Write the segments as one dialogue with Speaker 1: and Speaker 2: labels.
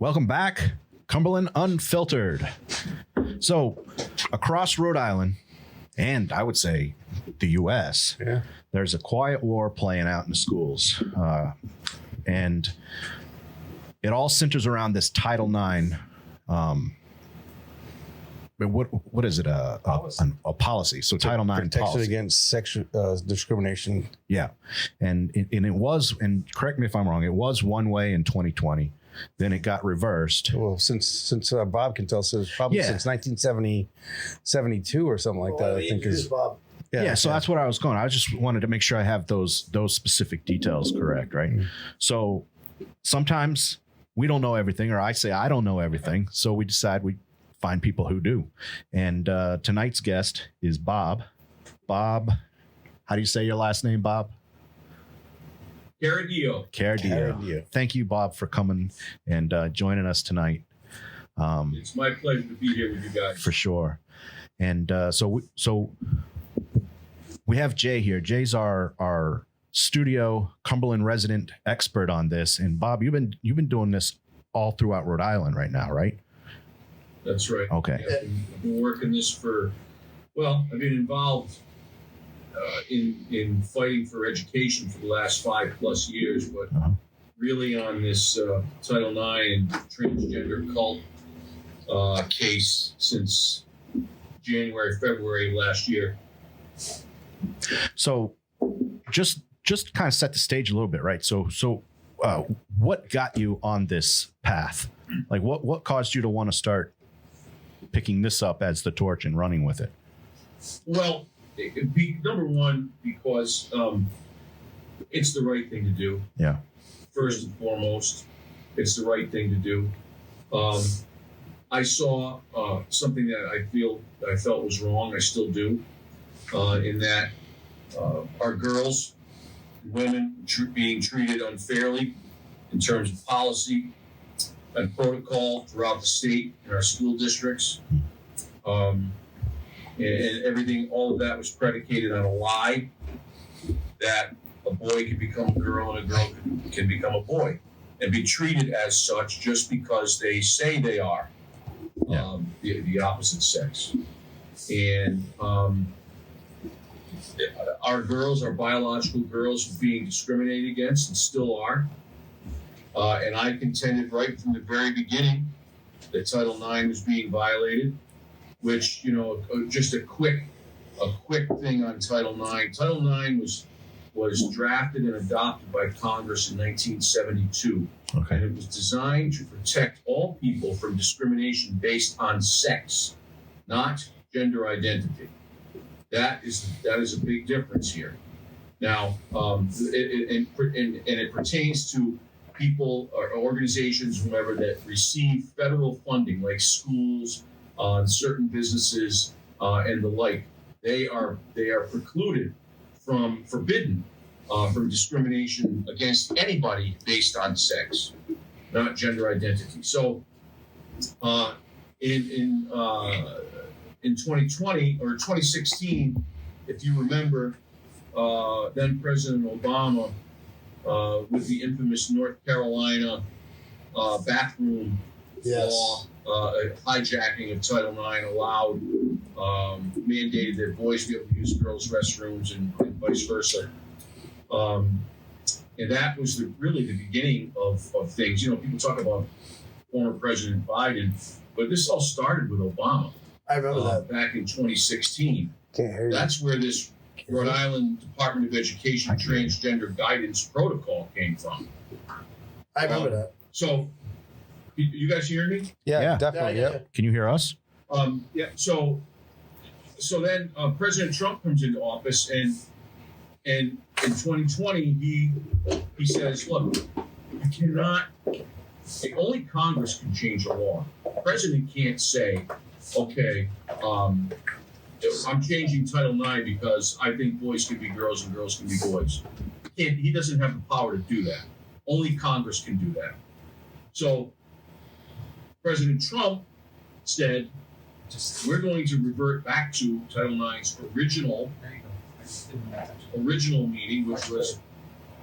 Speaker 1: Welcome back, Cumberland Unfiltered. So, across Rhode Island, and I would say the U.S., there's a quiet war playing out in the schools. And it all centers around this Title IX. But what is it? A policy. So Title IX
Speaker 2: protection
Speaker 1: policy
Speaker 2: against sexual discrimination.
Speaker 1: Yeah, and it was, and correct me if I'm wrong, it was one way in 2020. Then it got reversed.
Speaker 2: Well, since Bob can tell, so probably since 1972 or something like that. I think is
Speaker 3: Bob.
Speaker 1: Yeah, so that's what I was going. I just wanted to make sure I have those specific details correct, right? Mm-hmm. So sometimes we don't know everything, or I say I don't know everything. So we decide we find people who do. And tonight's guest is Bob. Bob, how do you say your last name, Bob?
Speaker 3: Chiaradio.
Speaker 1: Thank you, Bob, for coming and joining us tonight.
Speaker 3: It's my pleasure to be here with you guys.
Speaker 1: For sure. And so we have Jay here. Jay's our studio Cumberland resident expert on this. And Bob, you've been doing this all throughout Rhode Island right now, right?
Speaker 3: That's right.
Speaker 1: Okay.
Speaker 3: Yeah, I've been working this I've been involved in fighting for education for the last 5+ years, but really on this Title IX and transgender cult case since February last year.
Speaker 1: So just kind of set the stage a little bit, right? So what got you on this path? Like what caused you to want to start picking this up as the torch and running with it?
Speaker 3: Well, number one, because it's the right thing to do.
Speaker 1: Yeah.
Speaker 3: First and foremost, it's the right thing to do. I saw something that I felt was wrong. I still do, in that our girls, women, being treated unfairly in terms of policy and protocol throughout the state in our school districts. And everything, all of that was predicated on a lie that a boy can become a girl and a girl can become a boy and be treated as such just because they say they are the opposite sex. And our girls, our biological girls, were being discriminated against and still are. And I contended right from the very beginning that Title IX was being violated. Which, just a quick thing on Title IX. Title IX was drafted and adopted by Congress in 1972.
Speaker 1: Okay.
Speaker 3: And it was designed to protect all people from discrimination based on sex, not gender identity. That is a big difference here. Now, it pertains to people or organizations, whomever, that receive federal funding, like schools, certain businesses, and the like. They are forbidden from discrimination against anybody based on sex, not gender identity. So, in 2020 or 2016, if you remember, then President Obama, with the infamous North Carolina bathroom law, hijacking of Title IX, allowed, mandated that boys be able to use girls' restrooms and vice versa. And that was really the beginning of things. People talk about former President Biden, but this all started with Obama.
Speaker 2: I remember that.
Speaker 3: Back in 2016.
Speaker 2: Can't hear you.
Speaker 3: That's where this Rhode Island Department of Education transgender guidance protocol came from.
Speaker 2: I remember that.
Speaker 3: So, you guys hear me?
Speaker 2: Yeah, definitely. Yeah.
Speaker 1: Can you hear us?
Speaker 3: Yeah. So then President Trump comes into office, and in 2020 he says, "Look, you cannot. Only Congress can change a law. The president can't say, okay, I'm changing Title IX because I think boys can be girls and girls can be boys." He doesn't have the power to do that. Only Congress can do that. So President Trump said, we're going to revert back to Title IX's original meaning, which was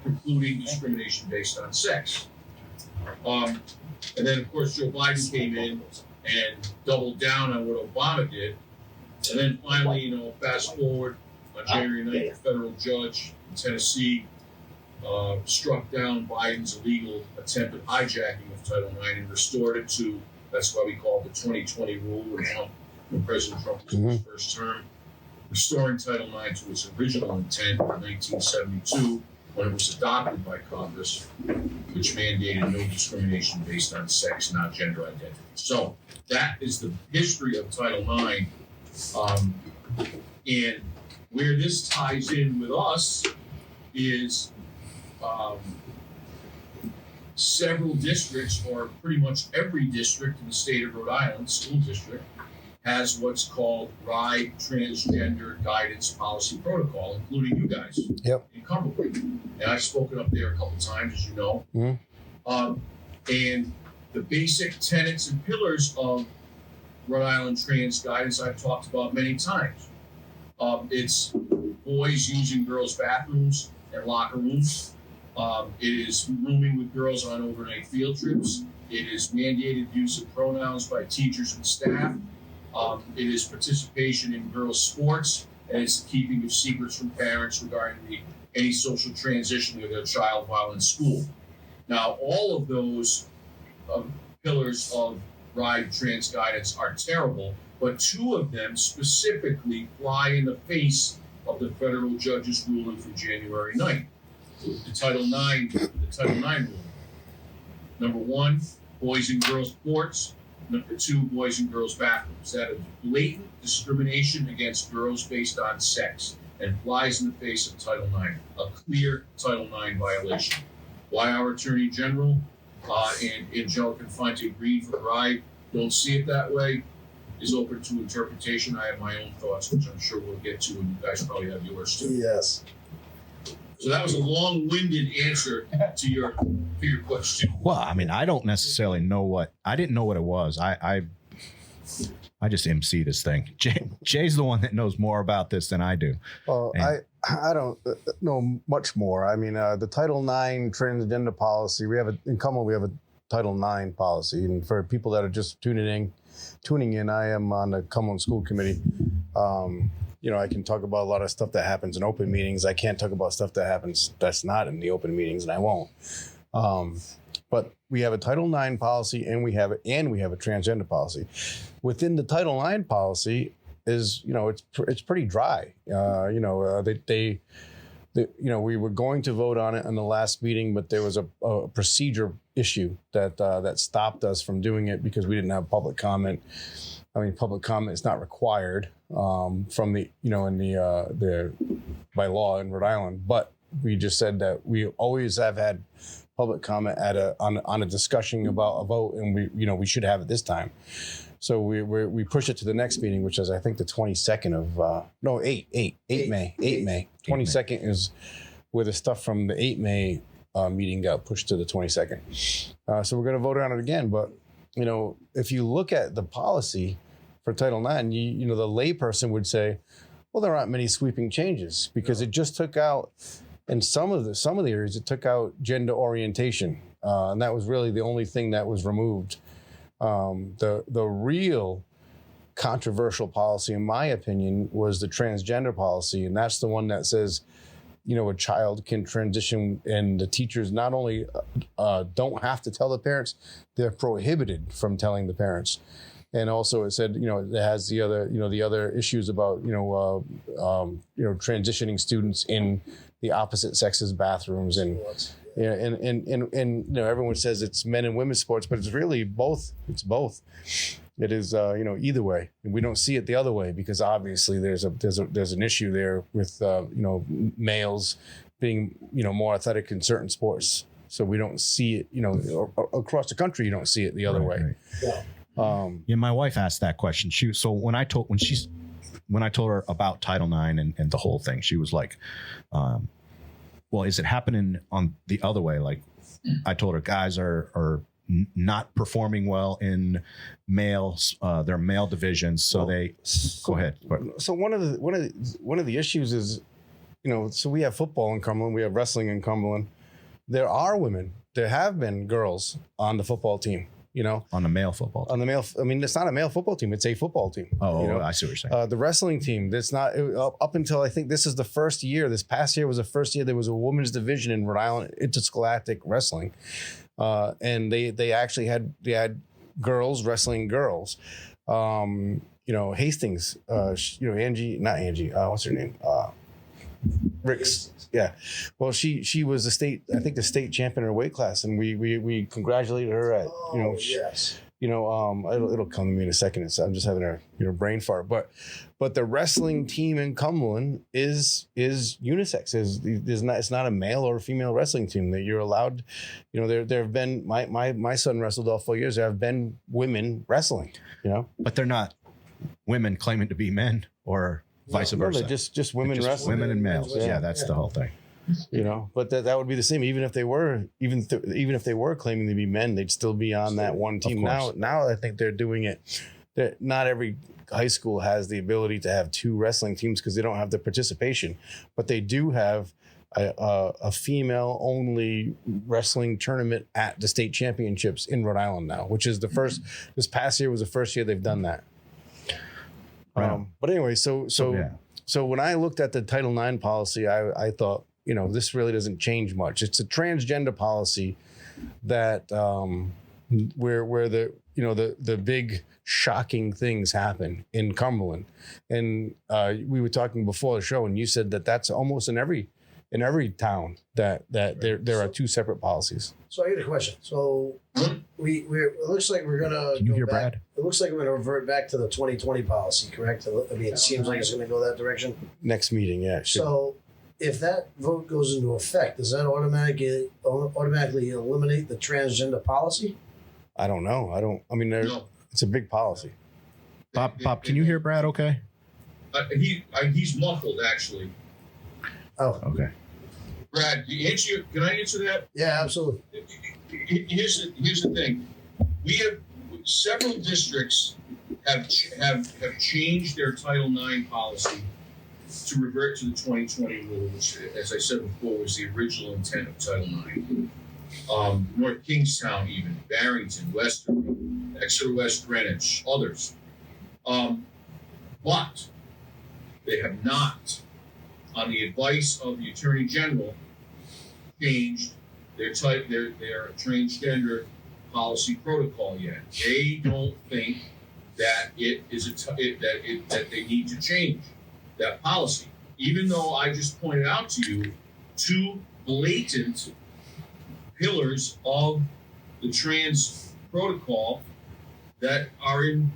Speaker 3: precluding discrimination based on sex. And then, of course, Joe Biden came in and doubled down on what Obama did. And then finally, fast forward on January 9th, a federal judge in Tennessee struck down Biden's illegal attempted hijacking of Title IX and restored it to, that's why we call it the 2020 rule when President Trump was in his first term, restoring Title IX to its original intent in 1972 when it was adopted by Congress, which mandated no discrimination based on sex, not gender identity. So that is the history of Title IX. And where this ties in with us is several districts, or pretty much every district in the state of Rhode Island, school district, has what's called RIDE Transgender Guidance Policy Protocol, including you guys in Cumberland. And I've spoken up there a couple times, as you know. And the basic tenets and pillars of Rhode Island trans guidance I've talked about many times. It's boys using girls' bathrooms and locker rooms. It is rooming with girls on overnight field trips. It is mandated use of pronouns by teachers and staff. It is participation in girls' sports, and it's the keeping of secrets from parents regarding any social transition of their child while in school. Now, all of those pillars of RIDE trans guidance are terrible, but two of them specifically fly in the face of the federal judge's ruling from January 9th. The Title IX ruling. Number one, boys and girls sports. Number two, boys and girls bathrooms. That is blatant discrimination against girls based on sex and flies in the face of Title IX, a clear Title IX violation. Why our Attorney General and Angelica Infante Green for RIDE don't see it that way is open to interpretation. I have my own thoughts, which I'm sure we'll get to, and you guys probably have yours too.
Speaker 2: Yes.
Speaker 3: So that was a long-winded answer to your question.
Speaker 1: Well, I mean, I don't necessarily know I didn't know what it was. I just MC this thing. Jay's the one that knows more about this than I do.
Speaker 2: Well, I don't know much more. I mean, the Title IX transgender policy, in Cumberland, we have a Title IX policy. And for people that are just tuning in, I am on the Cumberland School Committee. I can talk about a lot of stuff that happens in open meetings. I can't talk about stuff that happens that's not in the open meetings, and I won't. But we have a Title IX policy, and we have a transgender policy. Within the Title IX policy is, it's pretty dry. We were going to vote on it in the last meeting, but there was a procedure issue that stopped us from doing it because we didn't have public comment. I mean, public comment is not required from by law in Rhode Island, but we just said that we always have had public comment on a discussion about a vote, and we should have it this time. So we push it to the next meeting, which is I think the 22nd of May. 22nd is where the stuff from the 8 May meeting got pushed to the 22nd. So we're going to vote on it again, but. If you look at the policy for Title IX, the layperson would say, well, there aren't many sweeping changes because it just took out, in some of the areas, it took out gender orientation. And that was really the only thing that was removed. The real controversial policy, in my opinion, was the transgender policy. And that's the one that says, a child can transition, and the teachers not only don't have to tell the parents, they're prohibited from telling the parents. And also it said, it has the other issues about, transitioning students in the opposite sex's bathrooms. And everyone says it's men and women's sports, but it's really both. It's both. It is, either way. And we don't see it the other way because obviously there's an issue there with, males being, more athletic in certain sports. So we don't see it, across the country, you don't see it the other way.
Speaker 1: Right. Yeah. My wife asked that question. When I told her about Title IX and the whole thing, she was like, well, is it happening on the other way? Like I told her guys are not performing well in their male divisions. So go ahead.
Speaker 2: So one of the issues is, so we have football in Cumberland, we have wrestling in Cumberland. There are women there have been girls on the football team. You know,
Speaker 1: On the male football team.
Speaker 2: on the male. I mean, it's not a male football team; it's a football team.
Speaker 1: Oh,
Speaker 2: you know?
Speaker 1: I see what you're saying.
Speaker 2: The wrestling team. That's not up until I think this is the first year. This past year was the first year there was a women's division in Rhode Island, interscholastic wrestling, and they actually had girls wrestling girls. You know, Hastings. Angie, not Angie. What's her name? Ricks. Yeah. Well, she was the state champion in her weight class, and we congratulated her at
Speaker 4: yes.
Speaker 2: It'll come to me in a second. I'm just having a brain fart. But the wrestling team in Cumberland is unisex. It's not a male or female wrestling team that you're allowed. You know, there have been my son wrestled all 4 years. There have been women wrestling. You know,
Speaker 1: But they're not women claiming to be men or vice versa.
Speaker 2: they're just women
Speaker 1: Just
Speaker 2: wrestling.
Speaker 1: women and males.
Speaker 4: Yeah.
Speaker 1: Yeah, that's the whole thing.
Speaker 2: You know, but that would be the same. Even if they were claiming to be men, they'd still be on that one team.
Speaker 1: course.
Speaker 2: Now I think they're doing it. That not every high school has the ability to have two wrestling teams because they don't have the participation, but they do have a female only wrestling tournament at the state championships in Rhode Island now, which is the first. This past year was the first year they've done that.
Speaker 1: Right.
Speaker 2: But anyway, so
Speaker 1: yeah.
Speaker 2: when I looked at the Title IX policy, I thought, this really doesn't change much. It's a transgender policy that where the big shocking things happen in Cumberland, and we were talking before the show, and you said that that's almost in every town that there are two separate policies.
Speaker 4: So I get a question. So it looks like we're gonna.
Speaker 1: Can you
Speaker 4: go
Speaker 1: hear
Speaker 4: back.
Speaker 1: Brad?
Speaker 4: It looks like we're gonna revert back to the 2020 policy, correct? I mean, it seems like it's gonna go that direction.
Speaker 2: Next meeting, yeah. it should.
Speaker 4: So if that vote goes into effect, does that automatically eliminate the transgender policy?
Speaker 2: I don't know.
Speaker 3: No.
Speaker 2: It's a big policy.
Speaker 1: Bob, can you hear Brad okay?
Speaker 3: He's muffled, actually.
Speaker 4: Oh,
Speaker 1: Okay.
Speaker 3: Brad, can I answer that?
Speaker 4: yeah, absolutely.
Speaker 3: Here's the thing. We have several districts have changed their Title IX policy to revert to the 2020 rule, which, as I said before, was the original intent of Title IX. North Kingstown, even Barrington, Westerly, Exeter West, Greenwich, others. But they have not, on the advice of the Attorney General, changed their transgender policy protocol yet. They don't think that that they need to change that policy, even though I just pointed out to you two blatant pillars of the trans protocol that are in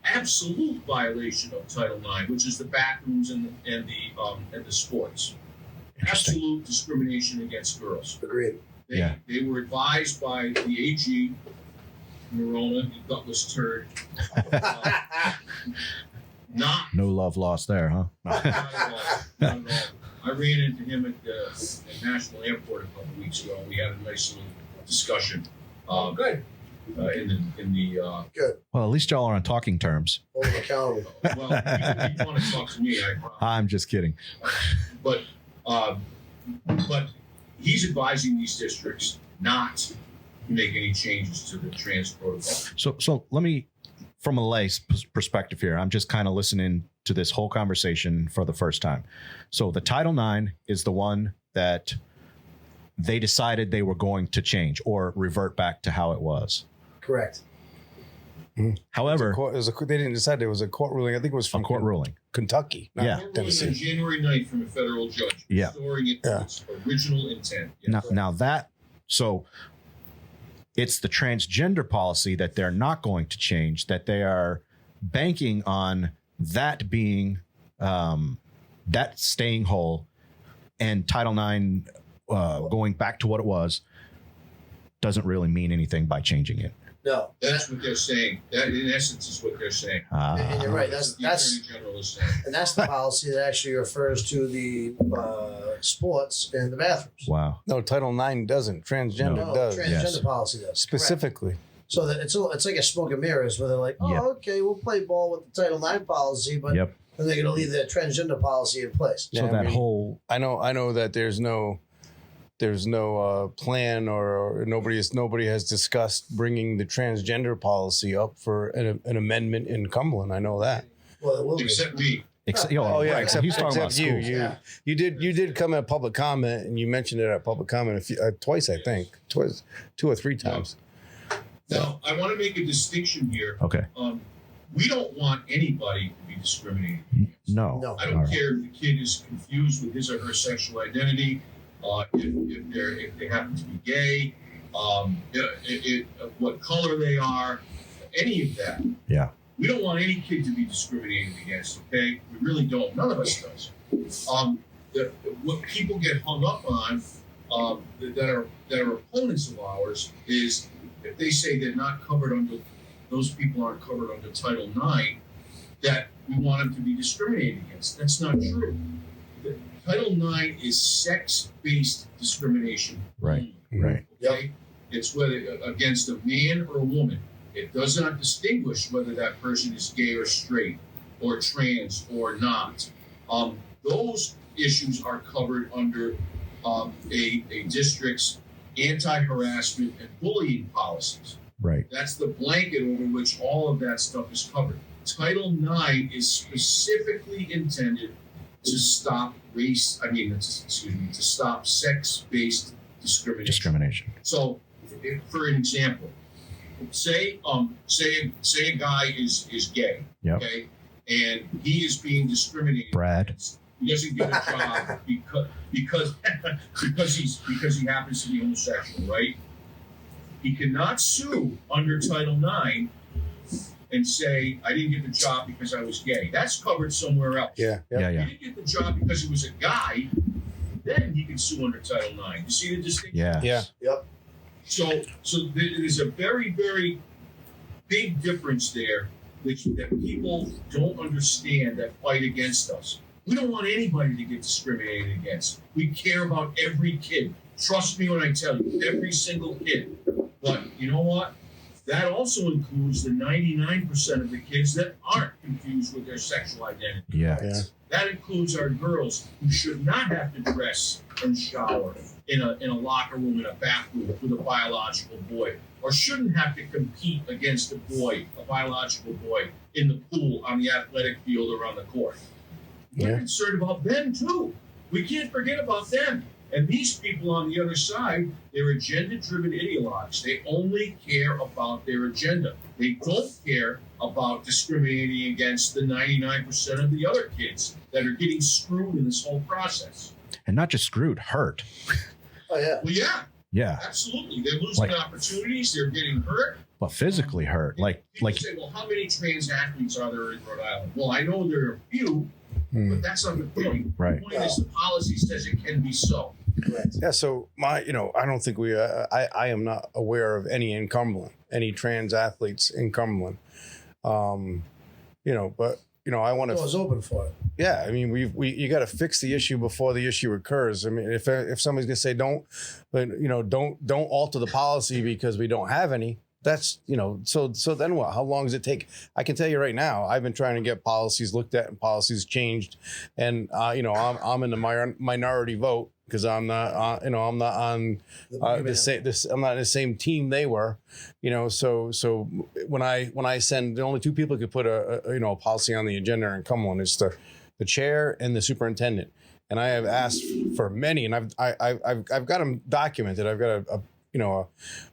Speaker 3: absolute violation of Title IX, which is the bathrooms and the sports. Absolute discrimination against girls.
Speaker 4: Agreed.
Speaker 3: They were advised by the AG, Morona, the gutless turd, not
Speaker 1: No love lost there, huh?
Speaker 3: at all. Not at all. I ran into him at National Airport a couple of weeks ago. We had a nice little discussion.
Speaker 4: Good.
Speaker 3: In the
Speaker 4: Good.
Speaker 1: Well, at least y'all are on talking terms.
Speaker 4: Hold them accountable.
Speaker 3: well, you want to talk to me? I promise.
Speaker 1: I'm just kidding.
Speaker 3: But he's advising these districts not to make any changes to the trans protocol.
Speaker 1: So let me, from a lay's perspective here, I'm just kind of listening to this whole conversation for the first time. So the Title IX is the one that they decided they were going to change or revert back to how it was.
Speaker 4: Correct.
Speaker 1: However,
Speaker 2: They didn't decide. There was a court ruling. I think it was
Speaker 1: a
Speaker 2: from
Speaker 1: court ruling.
Speaker 2: Kentucky. not
Speaker 1: Yeah.
Speaker 3: Court ruling
Speaker 2: Tennessee.
Speaker 3: on January 9th from a federal judge,
Speaker 1: Yeah.
Speaker 3: restoring it to its original intent.
Speaker 1: Now so it's the transgender policy that they're not going to change, that they are banking on that being that staying whole, and Title IX going back to what it was doesn't really mean anything by changing it.
Speaker 4: No.
Speaker 3: That's what they're saying. That, in essence, is what they're saying.
Speaker 4: And you're right.
Speaker 3: That's
Speaker 4: That's
Speaker 3: what the Attorney General is saying.
Speaker 4: and that's the policy that actually refers to the sports and the bathrooms.
Speaker 1: Wow.
Speaker 2: No, Title IX doesn't. Transgender
Speaker 4: No,
Speaker 2: does.
Speaker 4: transgender
Speaker 1: yes.
Speaker 4: policy does. Correct.
Speaker 2: Specifically.
Speaker 4: So that it's like a smoke and mirrors where they're like, oh,
Speaker 1: Yep.
Speaker 4: okay, we'll play ball with the Title IX policy, but
Speaker 1: Yep.
Speaker 4: then they're going to leave their transgender policy in place.
Speaker 1: So
Speaker 2: Yeah,
Speaker 1: that
Speaker 2: I mean,
Speaker 1: whole
Speaker 2: I know that there's no there's no plan or nobody has discussed bringing the transgender policy up for an amendment in Cumberland. I know that.
Speaker 4: Well, it will be.
Speaker 3: Except me.
Speaker 1: Right.
Speaker 2: Except
Speaker 1: he's talking about
Speaker 2: you.
Speaker 1: schools.
Speaker 2: You did come at public comment, and you mentioned it at public comment twice, I think, two or three times.
Speaker 3: Now, I want to make a distinction here.
Speaker 1: Okay.
Speaker 3: We don't want anybody to be discriminated.
Speaker 1: No.
Speaker 3: I don't care if the kid is confused with his or her sexual identity, if they happen to be gay, what color they are, any of that.
Speaker 1: Yeah.
Speaker 3: We don't want any kid to be discriminated against. Okay, we really don't. None of us does. What people get hung up on that are opponents of ours is if they say they're not covered under, those people aren't covered under Title IX, that we want them to be discriminated against. That's not true. Title IX is sex-based discrimination.
Speaker 1: Right.
Speaker 3: only,
Speaker 1: Right.
Speaker 3: Okay? It's whether against a man or a woman. It does not distinguish whether that person is gay or straight or trans or not. Those issues are covered under a district's anti-harassment and bullying policies.
Speaker 1: Right.
Speaker 3: That's the blanket over which all of that stuff is covered. Title IX is specifically intended to stop to stop sex-based discrimination. So, for an example, say a guy is gay,
Speaker 1: Yep.
Speaker 3: okay, and he is being discriminated.
Speaker 1: Brad.
Speaker 3: against. He doesn't get a job because he happens to be homosexual, right? He cannot sue under Title IX and say, I didn't get the job because I was gay. That's covered somewhere else.
Speaker 2: Yeah.
Speaker 3: If he didn't get the job because he was a guy, then he can sue under Title IX. You see the distinction?
Speaker 1: Yeah.
Speaker 4: Yep.
Speaker 3: So there's a very, very big difference there that people don't understand that fight against us. We don't want anybody to get discriminated against. We care about every kid. Trust me when I tell you, every single kid. But you know what? That also includes the 99% of the kids that aren't confused with their sexual identity.
Speaker 1: Yeah.
Speaker 3: That includes our girls who should not have to dress and shower in a locker room, in a bathroom with a biological boy, or shouldn't have to compete against a biological boy, in the pool, on the athletic field, or on the court. We're concerned about them too. We can't forget about them. And these people on the other side, they're agenda-driven ideologues. They only care about their agenda. They don't care about discriminating against the 99% of the other kids that are getting screwed in this whole process.
Speaker 1: And not just screwed, hurt.
Speaker 4: Oh, yeah.
Speaker 3: Well, yeah,
Speaker 1: Yeah.
Speaker 3: absolutely. They're losing opportunities. They're getting hurt.
Speaker 1: But physically hurt.
Speaker 3: People say, well, how many trans athletes are there in Rhode Island? Well, I know there are a few, but that's not the point.
Speaker 1: Right.
Speaker 3: The point is the policy says it can be so.
Speaker 4: Correct.
Speaker 2: Yeah. So I don't think I am not aware of any in Cumberland, any trans athletes in Cumberland. But I want
Speaker 4: I was
Speaker 2: to.
Speaker 4: open for it.
Speaker 2: Yeah. I mean, you got to fix the issue before the issue occurs. I mean, if somebody's gonna say don't alter the policy because we don't have any. That's, so then what? How long does it take? I can tell you right now, I've been trying to get policies looked at and policies changed. And, I'm in the minority vote because I'm not on I'm not in the same team they were, so when I send, the only two people who could put a policy on the agenda in Cumberland is the chair and the superintendent. And I have asked for many, and I've got them documented. I've got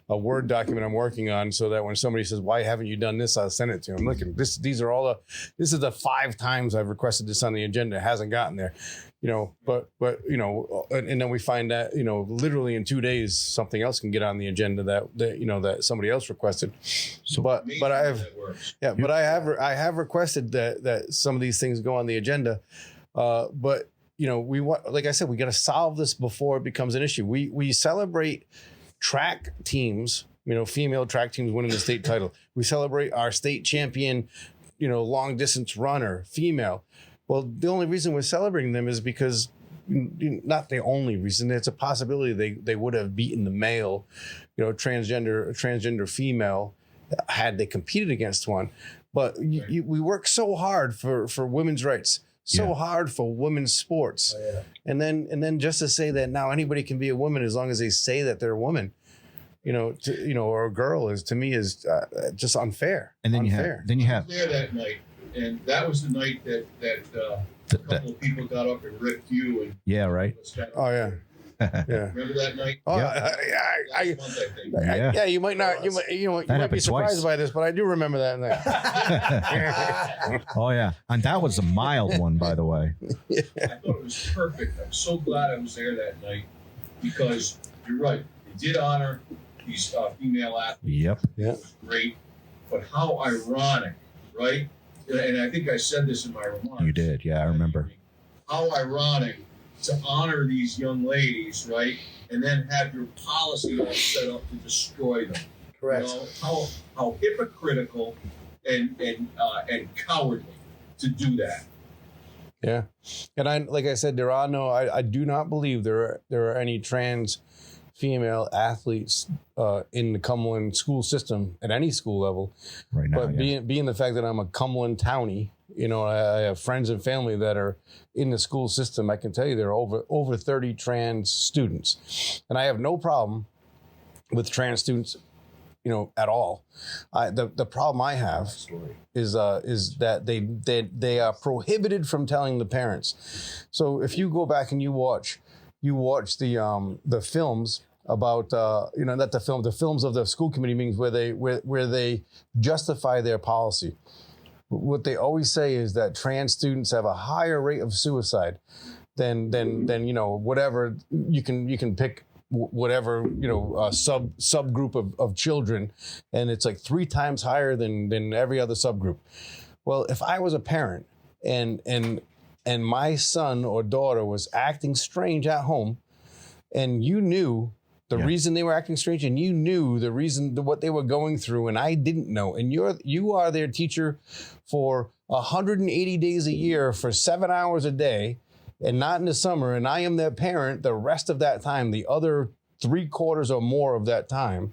Speaker 2: a Word document I'm working on, so that when somebody says, why haven't you done this, I'll send it to them. Look, this is the 5 times I've requested this on the agenda. It hasn't gotten there, but and then we find that, literally in 2 days, something else can get on the agenda that somebody else requested. So, but I have requested that some of these things go on the agenda. But we want, like I said, we got to solve this before it becomes an issue. We celebrate track teams, female track teams winning the state title. We celebrate our state champion, long distance runner, female. Well, the only reason we're celebrating them is because, not the only reason, it's a possibility they would have beaten the male, transgender female had they competed against one. But we work so hard for women's rights. so
Speaker 1: Yeah.
Speaker 2: hard for women's sports.
Speaker 4: Oh, yeah.
Speaker 2: And then just to say that now anybody can be a woman as long as they say that they're a woman, or a girl is, to me, is just unfair.
Speaker 1: And then
Speaker 2: unfair.
Speaker 1: you
Speaker 3: I
Speaker 1: have
Speaker 3: was there that night, and that was the night that a couple of people got up and ripped you. And
Speaker 1: yeah, right.
Speaker 2: Oh yeah. Yeah.
Speaker 3: Remember that night?
Speaker 2: Oh,
Speaker 1: Yeah.
Speaker 3: Last month, I think.
Speaker 1: Yeah.
Speaker 2: You might not. You might be
Speaker 1: happened
Speaker 2: surprised
Speaker 1: twice.
Speaker 2: by this, but I do remember that night.
Speaker 1: Oh yeah, and that was a mild one, by the way.
Speaker 3: I thought it was perfect. I'm so glad I was there that night because you're right. They did honor these female athletes.
Speaker 1: Yep.
Speaker 2: Yeah.
Speaker 3: It was great. But how ironic, right? And I think I said this in my remarks.
Speaker 1: You did, yeah, I remember.
Speaker 3: How ironic to honor these young ladies, right? And then have your policy all set up to destroy them.
Speaker 4: Correct.
Speaker 3: You know, how hypocritical and cowardly to do that.
Speaker 2: Yeah, and like I said, there are no. I do not believe there are any trans female athletes in the Cumberland school system at any school level.
Speaker 1: Right now,
Speaker 2: But
Speaker 1: yeah.
Speaker 2: being the fact that I'm a Cumberland townie, I have friends and family that are in the school system. I can tell you there are over 30 trans students, and I have no problem with trans students, at all. The problem I have is that they are prohibited from telling the parents. So if you go back and you watch the films about the films of the school committee meetings where they justify their policy. What they always say is that trans students have a higher rate of suicide than whatever you can pick, whatever subgroup of children, and it's like 3 times higher than every other subgroup. Well, if I was a parent and my son or daughter was acting strange at home, and you knew the reason they were acting strange, and you knew the reason what they were going through, and I didn't know, and you are their teacher for 180 days a year for 7 hours a day, and not in the summer, and I am their parent the rest of that time, the other 3/4 or more of that time,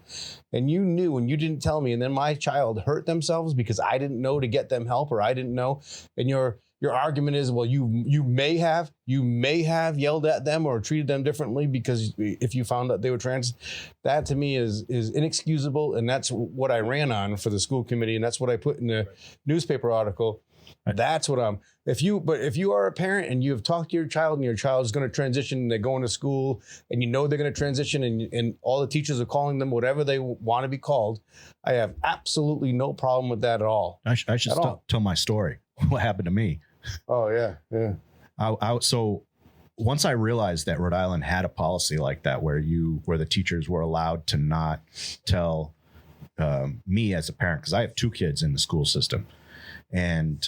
Speaker 2: and you knew and you didn't tell me, and then my child hurt themselves because I didn't know to get them help, or I didn't know, and your argument is, well, you may have yelled at them or treated them differently because if you found out they were trans. That to me is inexcusable, and that's what I ran on for the school committee, and that's what I put in the newspaper article. That's what I'm. If you are a parent and you have talked to your child and your child is going to transition and they're going to school and you know they're going to transition and all the teachers are calling them whatever they want to be called, I have absolutely no problem with that at all.
Speaker 1: I should tell my story. What happened to me?
Speaker 2: Oh yeah.
Speaker 1: So once I realized that Rhode Island had a policy like that, where the teachers were allowed to not tell me as a parent, because I have 2 kids in the school system. And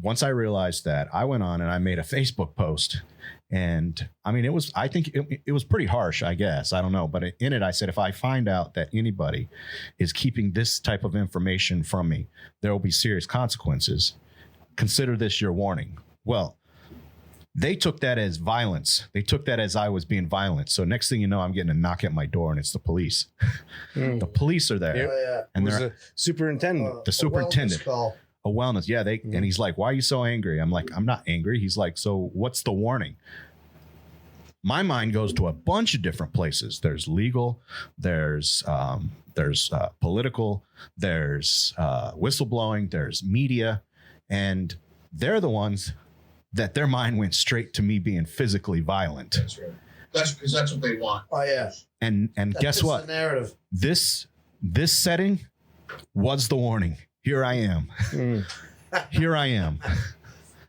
Speaker 1: once I realized that, I went on and I made a Facebook post. And I mean, I think it was pretty harsh, I guess. I don't know. But in it, I said, if I find out that anybody is keeping this type of information from me, there will be serious consequences. Consider this your warning. Well, they took that as violence. They took that as I was being violent. So next thing you know, I'm getting a knock at my door, and it's the police. The police are there.
Speaker 2: Yep.
Speaker 4: Oh, yeah.
Speaker 1: And
Speaker 2: Who's
Speaker 1: they're
Speaker 2: the superintendent.
Speaker 1: the superintendent.
Speaker 4: A wellness call.
Speaker 1: A wellness. Yeah. And he's like, why are you so angry? I'm like, I'm not angry. He's like, so what's the warning? My mind goes to a bunch of different places. There's legal, there's political, there's whistleblowing, there's media, and they're the ones that their mind went straight to me being physically violent.
Speaker 3: That's right. That's because that's what they want.
Speaker 4: Oh yeah.
Speaker 1: And
Speaker 4: That
Speaker 1: guess
Speaker 4: fits
Speaker 1: what?
Speaker 4: The narrative.
Speaker 1: This setting was the warning. Here I am. Here I am.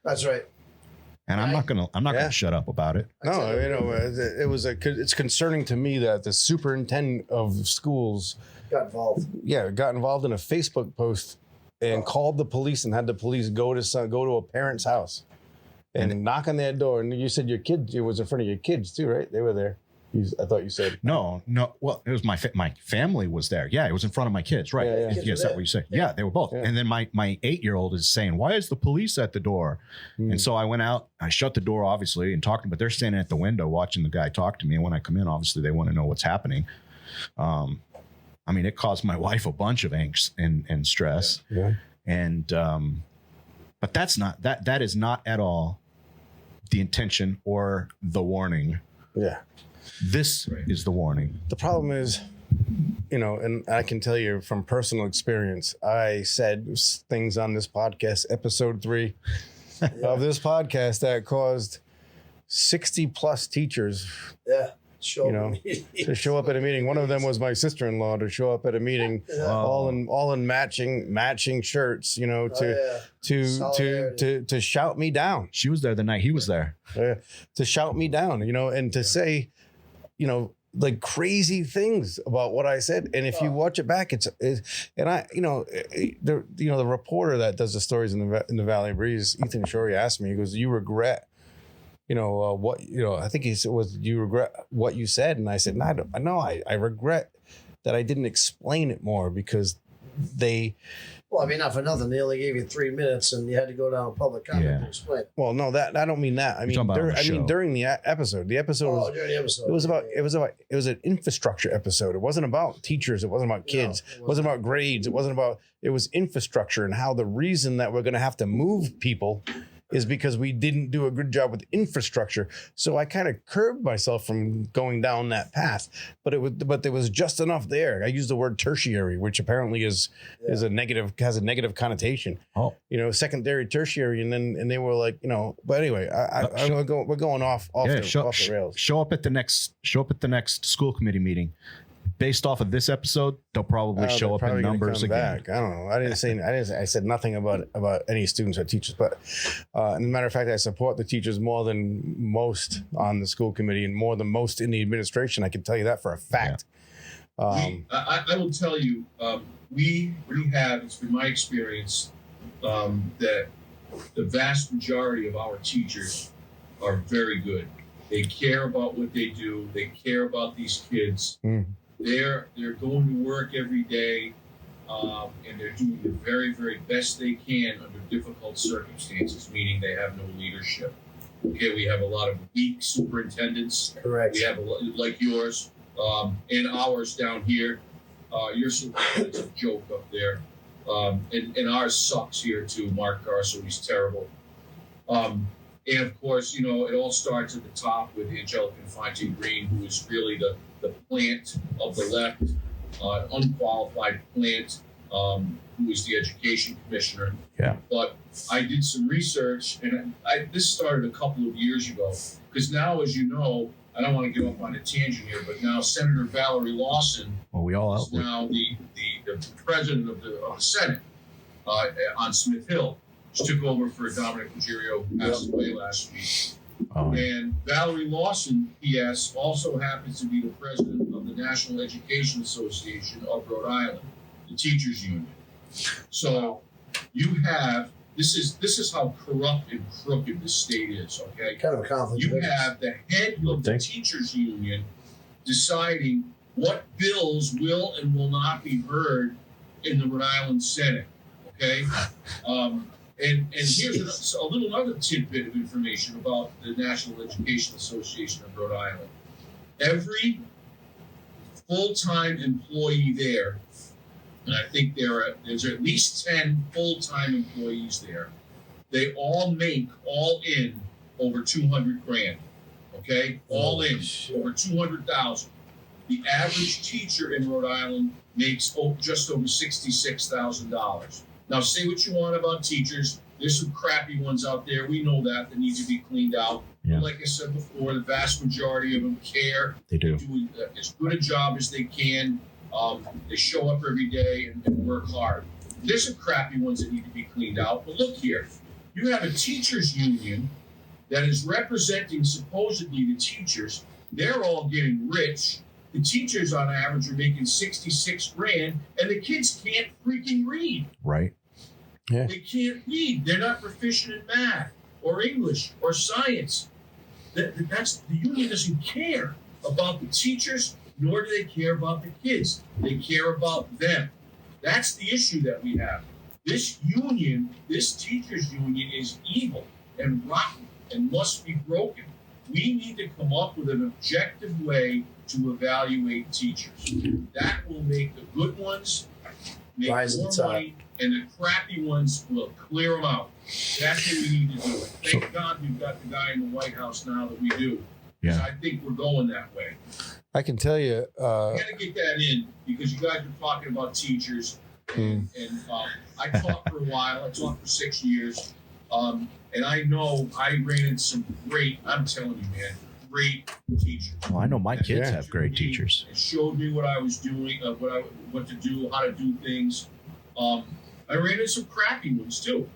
Speaker 4: That's right.
Speaker 1: And I'm not gonna shut up about it.
Speaker 2: No, it's concerning to me that the superintendent of schools
Speaker 4: Got involved.
Speaker 2: got involved in a Facebook post and called the police and had the police go to a parent's house and knock on their door. And you said it was in front of your kids too, right? They were there. I thought you said
Speaker 1: No. Well, it was my family was there. Yeah, it was in front of my kids, right?
Speaker 2: Yeah.
Speaker 1: Yes, is that what you say? Yeah, they were both.
Speaker 2: Yeah.
Speaker 1: And then my 8-year-old is saying, "Why is the police at the door?" And so I went out. I shut the door, obviously, and talked to them. But they're standing at the window watching the guy talk to me. And when I come in, obviously, they want to know what's happening. I mean, it caused my wife a bunch of angst and stress.
Speaker 2: Yeah.
Speaker 1: And But that is not at all the intention or the warning.
Speaker 2: Yeah.
Speaker 1: This is the warning.
Speaker 2: The problem is, and I can tell you from personal experience, I said things on this podcast, episode 3 of this podcast, that caused 60 plus teachers to show up at a meeting. One of them was my sister-in-law to show up at a meeting, all in matching shirts, to shout me down.
Speaker 1: She was there the night he was there.
Speaker 2: To shout me down, and to say, like crazy things about what I said. And if you watch it back, the reporter that does the stories in the Valley Breeze, Ethan Shorey, asked me, he goes, "You regret, I think he said, you regret what you said?" And I said, "No, I regret that I didn't explain it more, because they."
Speaker 4: Well, I mean, not for nothing. They only gave you 3 minutes, and you had to go down a public comment to explain.
Speaker 2: Well, no, that I don't mean that. I mean, during the episode. The episode was
Speaker 4: during the episode.
Speaker 2: It was an infrastructure episode. It wasn't about teachers. It wasn't about kids. It wasn't about grades. It was infrastructure, and how the reason that we're going to have to move people is because we didn't do a good job with infrastructure. So I kind of curbed myself from going down that path, but there was just enough there. I used the word tertiary, which apparently has a negative connotation.
Speaker 1: Oh,
Speaker 2: secondary, tertiary, and they were like, But anyway, we're going off the rails.
Speaker 1: Show up at the next school committee meeting. Based off of this episode, they'll probably show up in numbers again.
Speaker 2: I don't know. I said nothing about any students or teachers, but as a matter of fact, I support the teachers more than most on the school committee, and more than most in the administration. I can tell you that for a fact.
Speaker 3: I will tell you, we have, it's been my experience, that the vast majority of our teachers are very good. They care about what they do. They care about these kids. They're going to work every day, and they're doing the very, very best they can under difficult circumstances, meaning they have no leadership. Okay, we have a lot of weak superintendents.
Speaker 4: Correct.
Speaker 3: We have a lot, like yours, and ours down here. Your superintendent's a joke up there, and ours sucks here too. Mark Garso, he's terrible. And of course, it all starts at the top with Angelica Infante Green, who is really the plant of the left, unqualified plant, who is the education commissioner.
Speaker 1: Yeah.
Speaker 3: But I did some research, and this started a couple of years ago, because now, as you know, I don't want to get up on a tangent here, but now Senator Valerie Lawson is now the president of the Senate on Smith Hill. She took over for Dominic Chiaradio, who passed away last week. And Valerie Lawson, P.S., also happens to be the president of the National Education Association of Rhode Island, the teachers union. So you have, this is how corrupt and crooked the state is, okay?
Speaker 4: Kind of a conflict.
Speaker 3: You have the head of the teachers union deciding what bills will and will not be heard in the Rhode Island Senate, okay? And here's a little other tidbit of information about the National Education Association of Rhode Island. Every full-time employee there, and I think there's at least 10 full-time employees there, they all make, all in, over $200,000. Okay? All in, over $200,000. The average teacher in Rhode Island makes just over $66,000. Now, say what you want about teachers. There's some crappy ones out there. We know that need to be cleaned out.
Speaker 1: Yeah.
Speaker 3: Like I said before, the vast majority of them care.
Speaker 1: They do.
Speaker 3: Do as good a job as they can. They show up every day and work hard. There's some crappy ones that need to be cleaned out. But look here. You have a teachers union that is representing supposedly the teachers. They're all getting rich. The teachers on average are making $66,000, and the kids can't freaking read.
Speaker 1: Right.
Speaker 2: Yeah.
Speaker 3: They can't read. They're not proficient in math or English or science. The union doesn't care about the teachers, nor do they care about the kids. They care about them. That's the issue that we have. This union, this teachers union, is evil and rotten and must be broken. We need to come up with an objective way to evaluate teachers. That will make the good ones make
Speaker 4: Rise at
Speaker 3: more
Speaker 4: the top.
Speaker 3: money, and the crappy ones will clear them out. That's what we need to do. Thank God we've got the guy in the White House now that we do.
Speaker 1: Yeah.
Speaker 3: I think we're going that way.
Speaker 2: I can tell you.
Speaker 3: I got to get that in because you guys are talking about teachers, and I taught for a while. I taught for 6 years, and I know I ran into some great. I'm telling you, man, great teachers.
Speaker 1: Well, I know my kids
Speaker 2: Yeah.
Speaker 1: have great teachers.
Speaker 3: It showed me what I was doing, what to do, how to do things. I ran into some crappy ones too.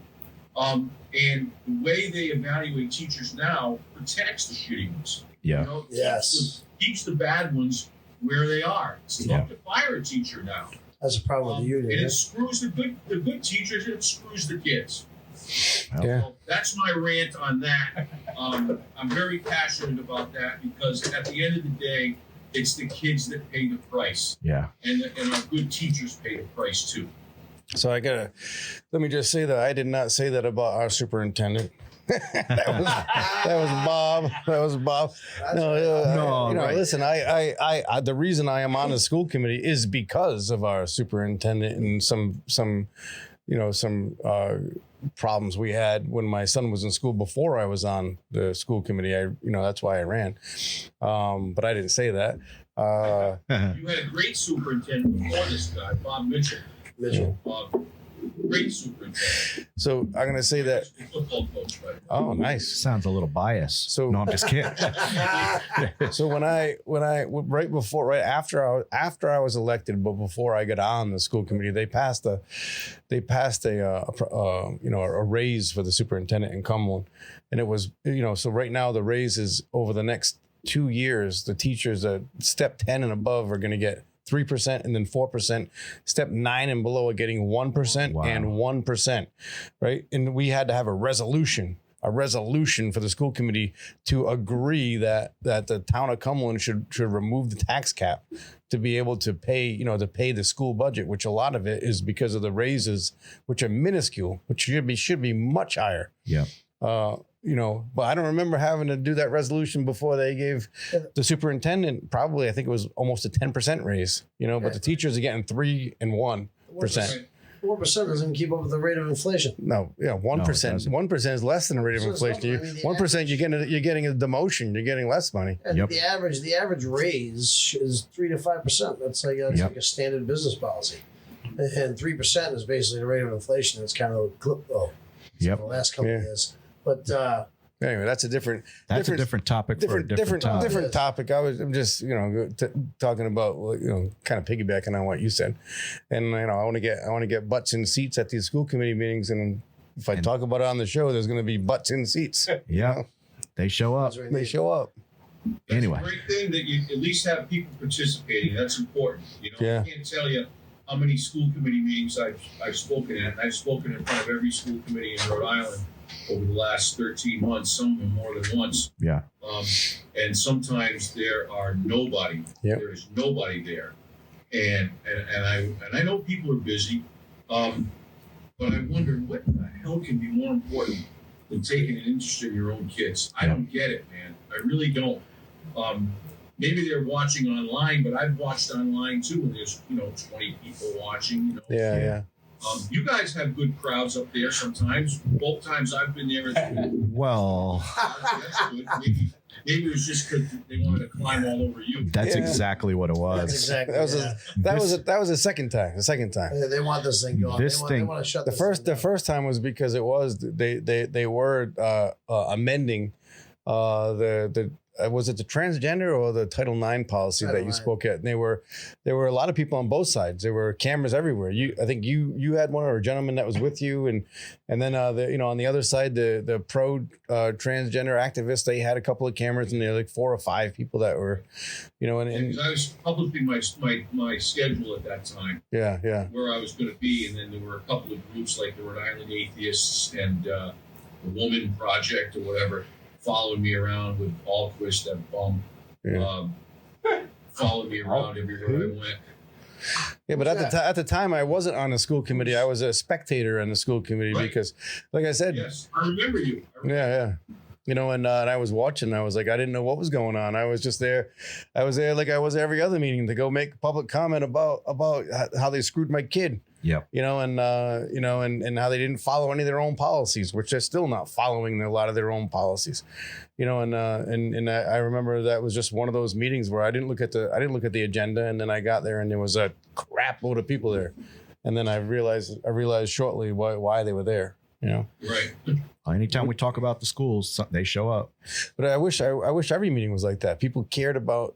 Speaker 3: And the way they evaluate teachers now protects the shitty ones.
Speaker 1: Yeah.
Speaker 3: You know,
Speaker 4: Yes.
Speaker 3: keeps the bad ones where they are. It's tough
Speaker 1: Yeah.
Speaker 3: to fire a teacher now.
Speaker 4: That's a problem with the union.
Speaker 3: And
Speaker 4: eh?
Speaker 3: it screws the good teachers and it screws the kids.
Speaker 2: Yeah.
Speaker 3: So that's my rant on that. I'm very passionate about that because at the end of the day, it's the kids that pay the price,
Speaker 1: Yeah.
Speaker 3: and our good teachers pay the price too.
Speaker 2: So let me just say that I did not say that about our superintendent. that was Bob. That was Bob.
Speaker 1: No, right.
Speaker 2: Listen, I the reason I am on the school committee is because of our superintendent and some problems we had when my son was in school before I was on the school committee. That's why I ran. But I didn't say that.
Speaker 3: You had a great superintendent before this guy, Bob Mitchell. Great superintendent.
Speaker 2: So I'm going to say that.
Speaker 3: Football coach, right?
Speaker 2: Oh, nice.
Speaker 1: Sounds a little biased.
Speaker 2: So-
Speaker 1: no, I'm just kidding.
Speaker 2: So right after I was elected, but before I got on the school committee, they passed a raise for the superintendent in Cumberland, and it was so right now the raise is over the next 2 years. The teachers at step 10 and above are going to get 3% and then 4%. Step 9 and below are getting 1%
Speaker 1: Wow.
Speaker 2: and 1%, right? And we had to have a resolution for the school committee to agree that the town of Cumberland should remove the tax cap to be able to pay the school budget, which a lot of it is because of the raises, which are minuscule, which should be much higher.
Speaker 1: Yeah.
Speaker 2: But I don't remember having to do that resolution before they gave the superintendent, probably, I think it was almost a 10% raise, but the teachers are getting 3% and 1%.
Speaker 4: 4% doesn't even keep up with the rate of inflation.
Speaker 2: No, 1%.
Speaker 1: doesn't.
Speaker 2: 1% is less than the rate of
Speaker 4: So it's
Speaker 2: inflation.
Speaker 4: not- I mean, the
Speaker 2: 1%, you're getting a demotion. You're getting less money.
Speaker 4: And
Speaker 1: Yep.
Speaker 4: the average raise is 3 to 5%. That's like a standard business policy. And 3% is basically the rate of inflation. It's kind of a clip though.
Speaker 1: Yep.
Speaker 4: For the last couple of years. But
Speaker 2: Anyway, that's a different
Speaker 1: topic for a different time.
Speaker 2: different topic. I'm just talking about kind of piggybacking on what you said, and I want to get butts in seats at these school committee meetings, and if I talk about it on the show, there's going to be butts in seats.
Speaker 1: Yeah. They show up.
Speaker 4: that's what
Speaker 2: They show up.
Speaker 3: That's
Speaker 1: Anyway.
Speaker 3: a great thing that you at least have people participating. That's important.
Speaker 2: Yeah.
Speaker 3: I can't tell you how many school committee meetings I've spoken at. I've spoken in front of every school committee in Rhode Island over the last 13 months, some of them more than once.
Speaker 1: Yeah.
Speaker 3: And sometimes there are nobody.
Speaker 2: Yep.
Speaker 3: There is nobody there. And I know people are busy, but I wonder what the hell can be more important than taking an interest in your own kids. I don't get it, man. I really don't. Maybe they're watching online, but I've watched online too, and there's 20 people watching.
Speaker 2: Yeah.
Speaker 3: You guys have good crowds up there sometimes. Both times I've been there, it's good.
Speaker 1: Well,
Speaker 3: That's good. Maybe it was just because they wanted to climb all over you.
Speaker 1: that's
Speaker 2: Yeah.
Speaker 1: exactly what it
Speaker 4: that's
Speaker 1: was.
Speaker 4: exactly
Speaker 2: That was the second time. The second time.
Speaker 4: They want this thing going.
Speaker 1: This
Speaker 4: they
Speaker 1: thing-
Speaker 4: want to shut
Speaker 2: The
Speaker 4: this
Speaker 2: first
Speaker 4: thing
Speaker 2: the first time was because it was they were amending the was it the transgender or the Title IX policy that
Speaker 4: Title
Speaker 2: you
Speaker 4: IX.
Speaker 2: spoke at? And there were a lot of people on both sides. There were cameras everywhere. I think you had one, or a gentleman that was with you, and then on the other side the pro transgender activists, they had a couple of cameras, and there were like 4 or 5 people that were and
Speaker 3: Because I was publishing my schedule at that time,
Speaker 2: yeah.
Speaker 3: where I was going to be, and then there were a couple of groups like the Rhode Island Atheists and the Woman Project or whatever, following me around with Alquist, that bum.
Speaker 2: Yeah.
Speaker 3: Followed me around everywhere I went.
Speaker 2: Yeah, but at the time I wasn't on the school committee. I was a spectator on the school committee
Speaker 3: Right.
Speaker 2: because, like I said,
Speaker 3: Yes, I remember you.
Speaker 2: yeah. And I was watching. I was like, I didn't know what was going on. I was just there. I was there like I was every other meeting to go make public comment about how they screwed my kid.
Speaker 1: Yep.
Speaker 2: And how they didn't follow any of their own policies, which they're still not following a lot of their own policies. And I remember that was just one of those meetings where I didn't look at the agenda, and then I got there and there was a crap load of people there, and then I realized shortly why they were there.
Speaker 3: Right.
Speaker 1: Anytime we talk about the schools, they show up.
Speaker 2: But I wish every meeting was like that. People cared about,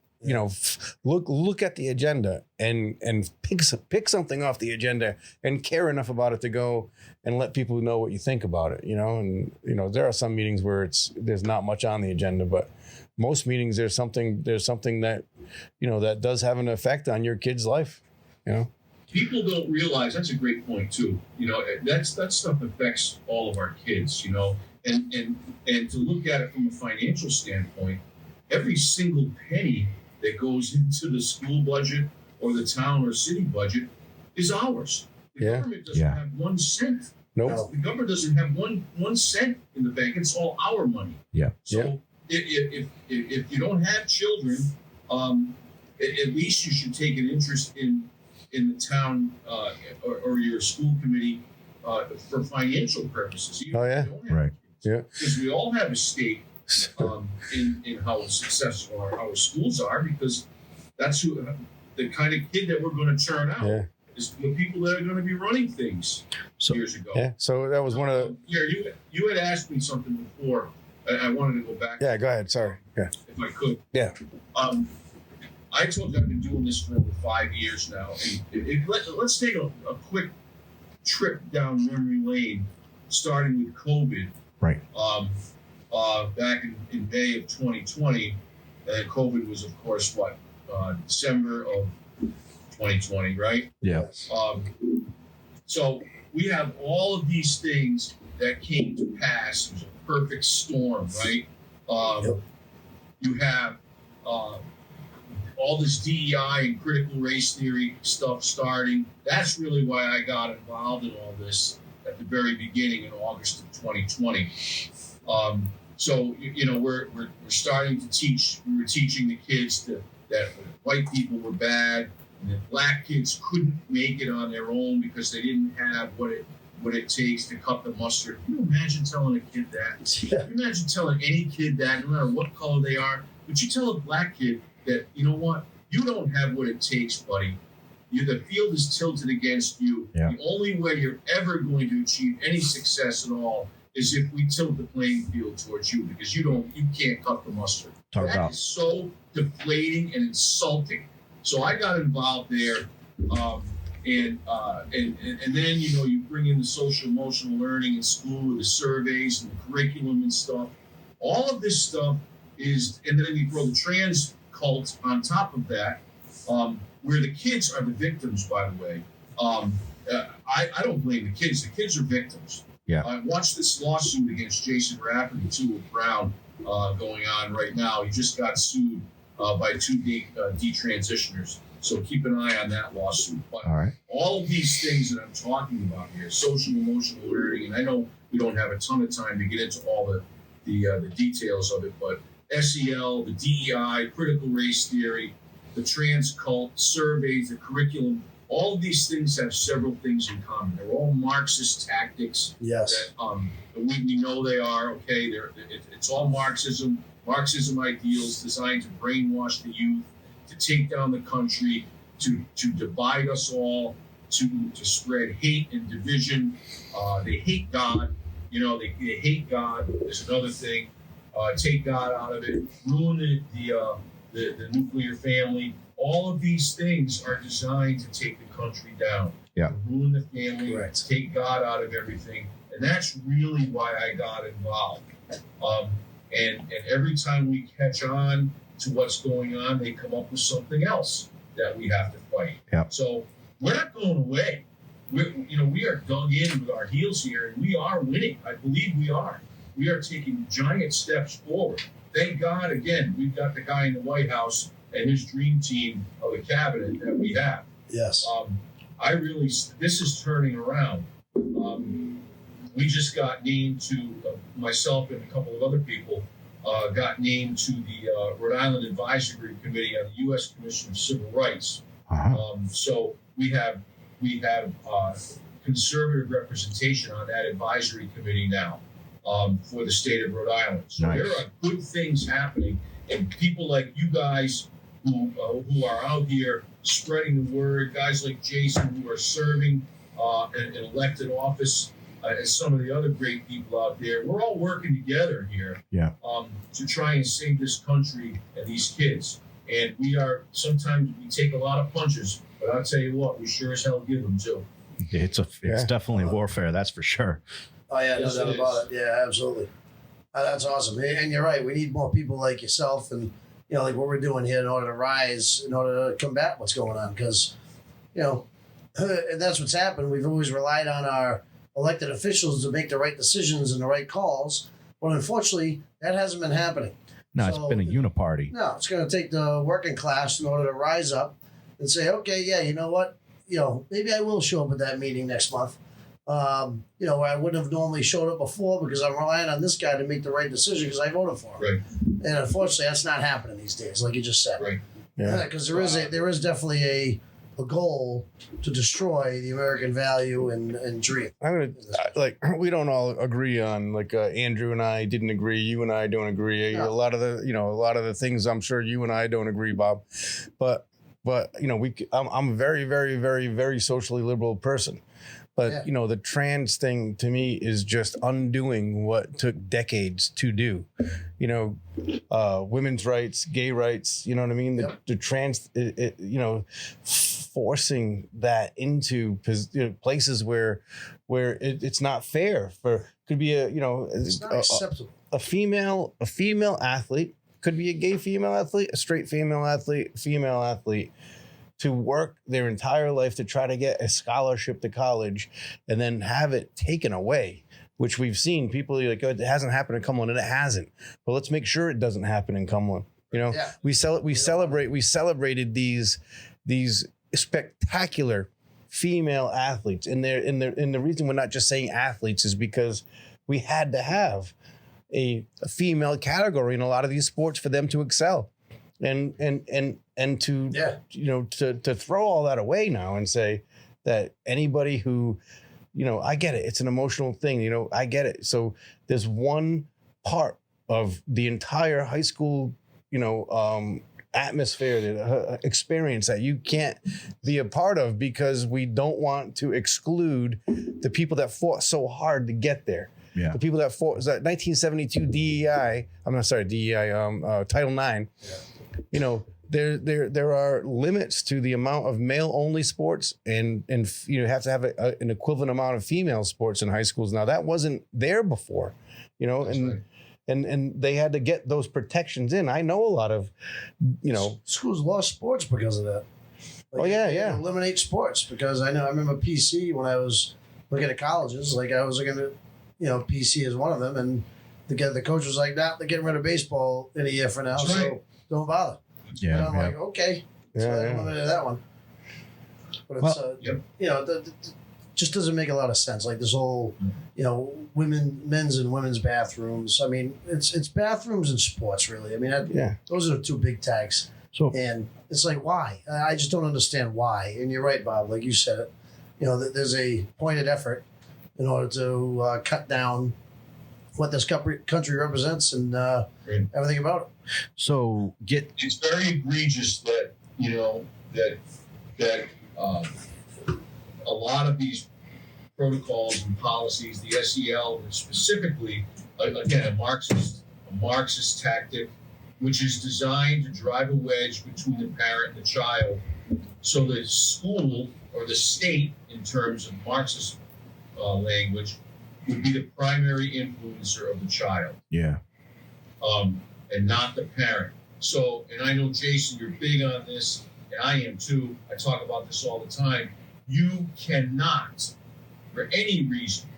Speaker 2: look at the agenda and pick something off the agenda and care enough about it to go and let people know what you think about it. And there are some meetings where there's not much on the agenda, but most meetings there's something that that does have an effect on your kid's life.
Speaker 3: People don't realize, that's a great point too. That stuff affects all of our kids. And to look at it from a financial standpoint, every single penny that goes into the school budget or the town or city budget is ours. The government doesn't have 1 cent.
Speaker 2: Nope.
Speaker 3: The government doesn't have one cent in the bank. It's all our money.
Speaker 1: Yeah.
Speaker 3: So if you don't have children, at least you should take an interest in the town or your school committee for financial purposes.
Speaker 1: Right.
Speaker 2: Yeah.
Speaker 3: Because we all have a stake in how successful our schools are, because that's the kind of kid that we're going to churn out.
Speaker 2: Yeah.
Speaker 3: Is the people that are going to be running things years ago.
Speaker 2: Yeah. So that was one of the.
Speaker 3: You had asked me something before. I wanted to go back.
Speaker 2: Yeah. Go ahead. Sorry. Yeah.
Speaker 3: If I could.
Speaker 2: Yeah.
Speaker 3: I told you I've been doing this for over 5 years now, and let's take a quick trip down memory lane, starting with COVID.
Speaker 1: Right.
Speaker 3: Back in May of 2020, and COVID was, of course, December of 2020, right?
Speaker 1: Yeah.
Speaker 3: So we have all of these things that came to pass. It was a perfect storm, right? You have all this DEI and critical race theory stuff starting. That's really why I got involved in all this at the very beginning in August of 2020. So we're starting to teach. We were teaching the kids that white people were bad, and that black kids couldn't make it on their own because they didn't have what it takes to cut the mustard. Can you imagine telling a kid that?
Speaker 4: Yeah.
Speaker 3: Can you imagine telling any kid that, no matter what color they are? But you tell a black kid that, you know what, you don't have what it takes, buddy. The field is tilted against you.
Speaker 1: Yeah.
Speaker 3: The only way you're ever going to achieve any success at all is if we tilt the playing field towards you, because you can't cut the mustard. That is so deflating and insulting. So I got involved there, and then you bring in the social emotional learning in school, the surveys and the curriculum and stuff. All of this stuff is, and then you throw the trans cult on top of that, where the kids are the victims. By the way, I don't blame the kids. The kids are victims.
Speaker 1: Yeah.
Speaker 3: I watched this lawsuit against Jason Rafferty, too, of Brown, going on right now. He just got sued by two detransitioners. So keep an eye on that lawsuit. But all of these things that I'm talking about here, social emotional learning, and I know we don't have a ton of time to get into all the details of it, but SEL, the DEI, critical race theory, the trans cult, surveys, the curriculum, all of these things have several things in common. They're all Marxist tactics.
Speaker 4: Yes.
Speaker 3: That we know they are. Okay, it's all Marxism ideals designed to brainwash the youth, to take down the country, to divide us all, to spread hate and division. They hate God. They hate God. There's another thing. Take God out of it. Ruin the nuclear family. All of these things are designed to take the country down.
Speaker 1: Yeah.
Speaker 3: To ruin the family.
Speaker 4: Right.
Speaker 3: Take God out of everything. And that's really why I got involved. And every time we catch on to what's going on, they come up with something else that we have to fight.
Speaker 1: Yeah.
Speaker 3: So we're not going away. We are dug in with our heels here, and we are winning. I believe we are. We are taking giant steps forward. Thank God, again, we've got the guy in the White House and his dream team of a cabinet that we have.
Speaker 4: Yes.
Speaker 3: This is turning around. We just got named to, myself and a couple of other people, got named to the Rhode Island Advisory Committee on the U.S. Commission of Civil Rights. So we have we have conservative representation on that advisory committee now for the state of Rhode Island. So
Speaker 1: Nice.
Speaker 3: there are good things happening, and people like you guys who are out here spreading the word, guys like Jason who are serving an elected office, and some of the other great people out there. We're all working together here to try and save this country and these kids. And sometimes we take a lot of punches, but I'll tell you what, we sure as hell give them too.
Speaker 1: It's definitely warfare, that's for sure.
Speaker 4: Oh yeah, no
Speaker 3: Yes,
Speaker 4: doubt
Speaker 3: it
Speaker 4: about it. Yeah, absolutely. That's awesome. And you're right. We need more people like yourself, and like what we're doing here in order to rise, in order to combat what's going on. Because, and that's what's happened. We've always relied on our elected officials to make the right decisions and the right calls, but unfortunately, that hasn't been happening.
Speaker 1: No, it's been a uniparty.
Speaker 4: No, it's going to take the working class in order to rise up and say, okay, yeah, you know what? Maybe I will show up at that meeting next month. I wouldn't have normally showed up before because I'm relying on this guy to make the right decision because I voted for him.
Speaker 3: Right.
Speaker 4: And unfortunately, that's not happening these days, like you just said.
Speaker 3: Right.
Speaker 2: Yeah.
Speaker 4: Because there is definitely a goal to destroy the American value and dream.
Speaker 2: We don't all agree on, like, Andrew and I didn't agree, you and I don't agree.
Speaker 4: No.
Speaker 2: A lot of the things I'm sure you and I don't agree, Bob, but I'm a very, very, very, very socially liberal person. But, the trans thing to me is just undoing what took decades to do. Women's rights, gay rights, you know what I mean? The trans, forcing that into places where it's not fair could be
Speaker 4: It's not acceptable.
Speaker 2: a female athlete, could be a gay female athlete, a straight female athlete, to work their entire life to try to get a scholarship to college and then have it taken away, which we've seen people like, oh, it hasn't happened in Cumberland, and it hasn't. But let's make sure it doesn't happen in Cumberland. We celebrated these spectacular female athletes, and the reason we're not just saying athletes is because we had to have a female category in a lot of these sports for them to excel. And to throw all that away now and say that anybody who, I get it. It's an emotional thing. I get it. So there's one part of the entire high school, atmosphere, the experience that you can't be a part of because we don't want to exclude the people that fought so hard to get there.
Speaker 1: Yeah.
Speaker 2: The people that fought, that 1972 Title IX. Yeah. There are limits to the amount of male only sports, and you have to have an equivalent amount of female sports in high schools. Now that wasn't there before, and they had to get those protections in. I know a lot of,
Speaker 4: schools lost sports because of that. Eliminate sports because I remember PC when I was looking at colleges, like I was looking at, PC is one of them, and the coach was like, "Nah, they're getting rid of baseball in a year for now, so don't bother."
Speaker 1: Yeah,
Speaker 4: and I'm like, okay, so I eliminated that one. But it's it just doesn't make a lot of sense. Like this whole, men's and women's bathrooms. I mean, it's bathrooms and sports, really. I mean, those are the two big tags.
Speaker 1: So,
Speaker 4: and it's like, why? I just don't understand why. And you're right, Bob. Like you said it. There's a pointed effort in order to cut down what this country represents and everything about it.
Speaker 1: So
Speaker 3: it's very egregious that a lot of these protocols and policies, the SEL specifically, again, a Marxist tactic, which is designed to drive a wedge between the parent and the child, so the school or the state, in terms of Marxist language, would be the primary influencer of the child.
Speaker 1: Yeah.
Speaker 3: And not the parent. So, and I know, Jason, you're big on this, and I am too. I talk about this all the time. You cannot, for any reason,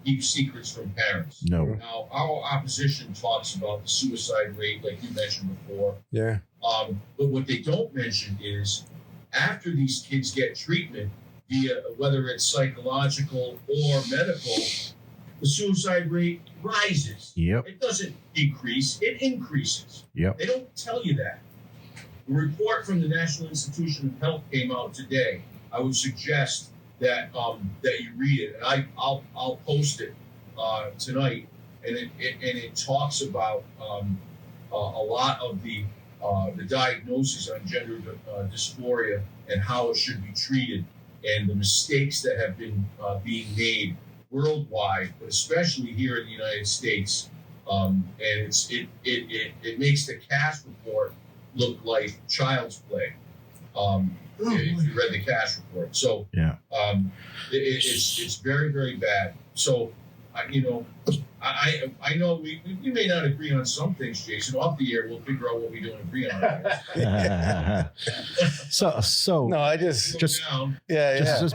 Speaker 3: keep secrets from parents.
Speaker 1: No.
Speaker 3: Now, our opposition talks about the suicide rate, like you mentioned before.
Speaker 2: Yeah.
Speaker 3: But what they don't mention is after these kids get treatment, via whether it's psychological or medical, the suicide rate rises.
Speaker 1: Yep.
Speaker 3: It doesn't decrease, it increases.
Speaker 1: Yep.
Speaker 3: They don't tell you that. A report from the National Institution of Health came out today. I would suggest that you read it, and I'll post it tonight, and it talks about a lot of the diagnoses on gender dysphoria and how it should be treated, and the mistakes that have been being made worldwide, but especially here in the United States. And it makes the CAS report look like child's play. If you read the CAS report, so
Speaker 1: yeah,
Speaker 3: it's very, very bad. So I know we may not agree on some things, Jason. Off the air, we'll figure out what we don't agree on.
Speaker 1: so
Speaker 2: No, I
Speaker 1: just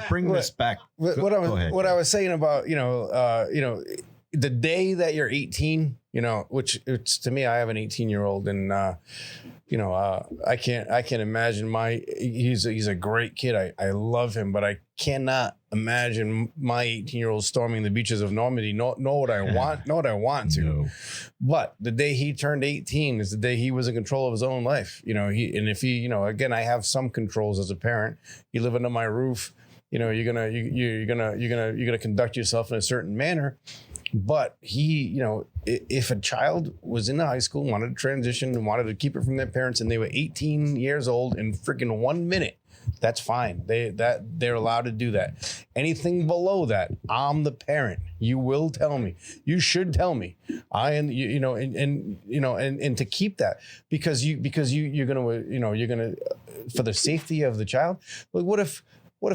Speaker 1: bring this back.
Speaker 2: What I was saying about the day that you're 18, which it's, to me, I have an 18-year-old, and I can't imagine he's a great kid. I love him, but I cannot imagine my 18-year-old storming the beaches of Normandy. Know what I want to. No. But the day he turned 18 is the day he was in control of his own life. Again, I have some controls as a parent. You live under my roof. You're gonna conduct yourself in a certain manner. But if a child was in the high school, wanted to transition and wanted to keep it from their parents, and they were 18 years old in freaking 1 minute, that's fine. They're allowed to do that. Anything below that, I'm the parent. You will tell me. You should tell me. And to keep that, because you're gonna for the safety of the child. Like, what if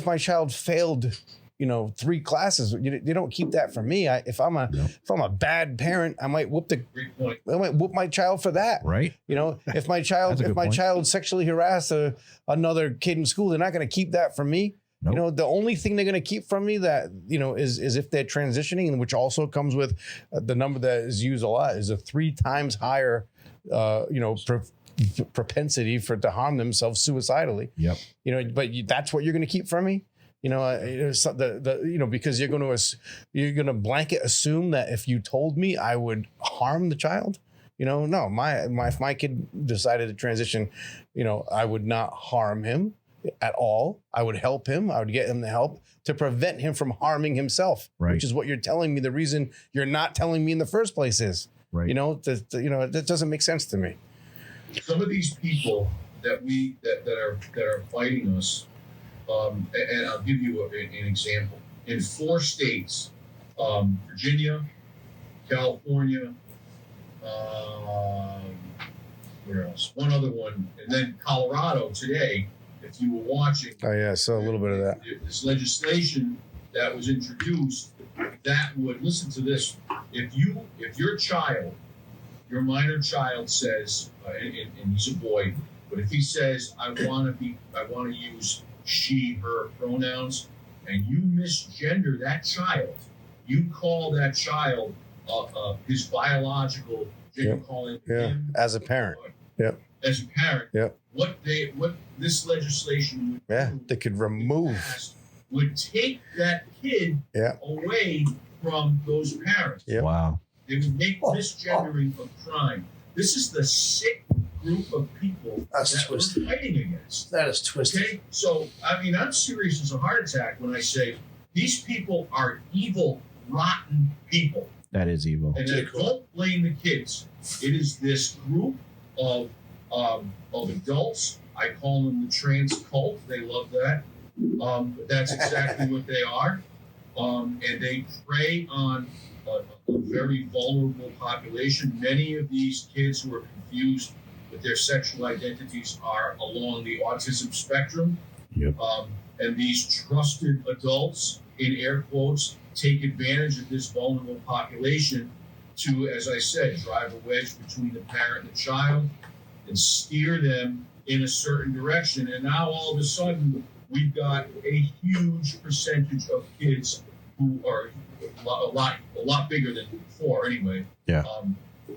Speaker 2: my child failed 3 classes? You don't keep that from me. If I'm a bad parent, I might whoop my child for that. Right. If my child sexually harassed another kid in school, they're not going to keep that from me. Nope. The only thing they're going to keep from me that, is if they're transitioning, and which also comes with the number that is used a lot, is a 3 times higher, propensity to harm themselves suicidally. Yep. But that's what you're going to keep from me. Because you're going to blanket assume that if you told me, I would harm the child. No, if my kid decided to transition, I would not harm him at all. I would help him. I would get him the help to prevent him from harming himself, right. Which is what you're telling me. The reason you're not telling me in the first place is, right. That doesn't make sense to me.
Speaker 3: Some of these people that are fighting us, and I'll give you an example. In 4 states, Virginia, California, where else? One other one, and then Colorado today, if you were watching.
Speaker 2: Oh, yeah, I saw a little bit of that.
Speaker 3: This legislation that was introduced that would, listen to this, if your child, your minor child says, and he's a boy, but if he says, I want to use she, her pronouns, and you misgender that child, you call that child his biological gender, calling him
Speaker 2: as a parent.
Speaker 3: As a parent. What this legislation would do,
Speaker 2: they could remove,
Speaker 3: would take that kid away from those parents.
Speaker 1: Wow.
Speaker 3: They would make misgendering a crime. This is the sick group of people that we're fighting against.
Speaker 4: That is twisted.
Speaker 3: Okay? So, I'm serious as a heart attack when I say these people are evil, rotten people.
Speaker 1: That is evil.
Speaker 3: And I don't blame the kids. It is this group of adults. I call them the trans cult. They love that. But that's exactly what they are. And they prey on a very vulnerable population. Many of these kids who are confused with their sexual identities are along the autism spectrum.
Speaker 1: Yep.
Speaker 3: And these trusted adults, in air quotes, take advantage of this vulnerable population to, as I said, drive a wedge between the parent and the child and steer them in a certain direction. And now all of a sudden, we've got a huge percentage of kids who are a lot bigger than before anyway.
Speaker 1: Yeah.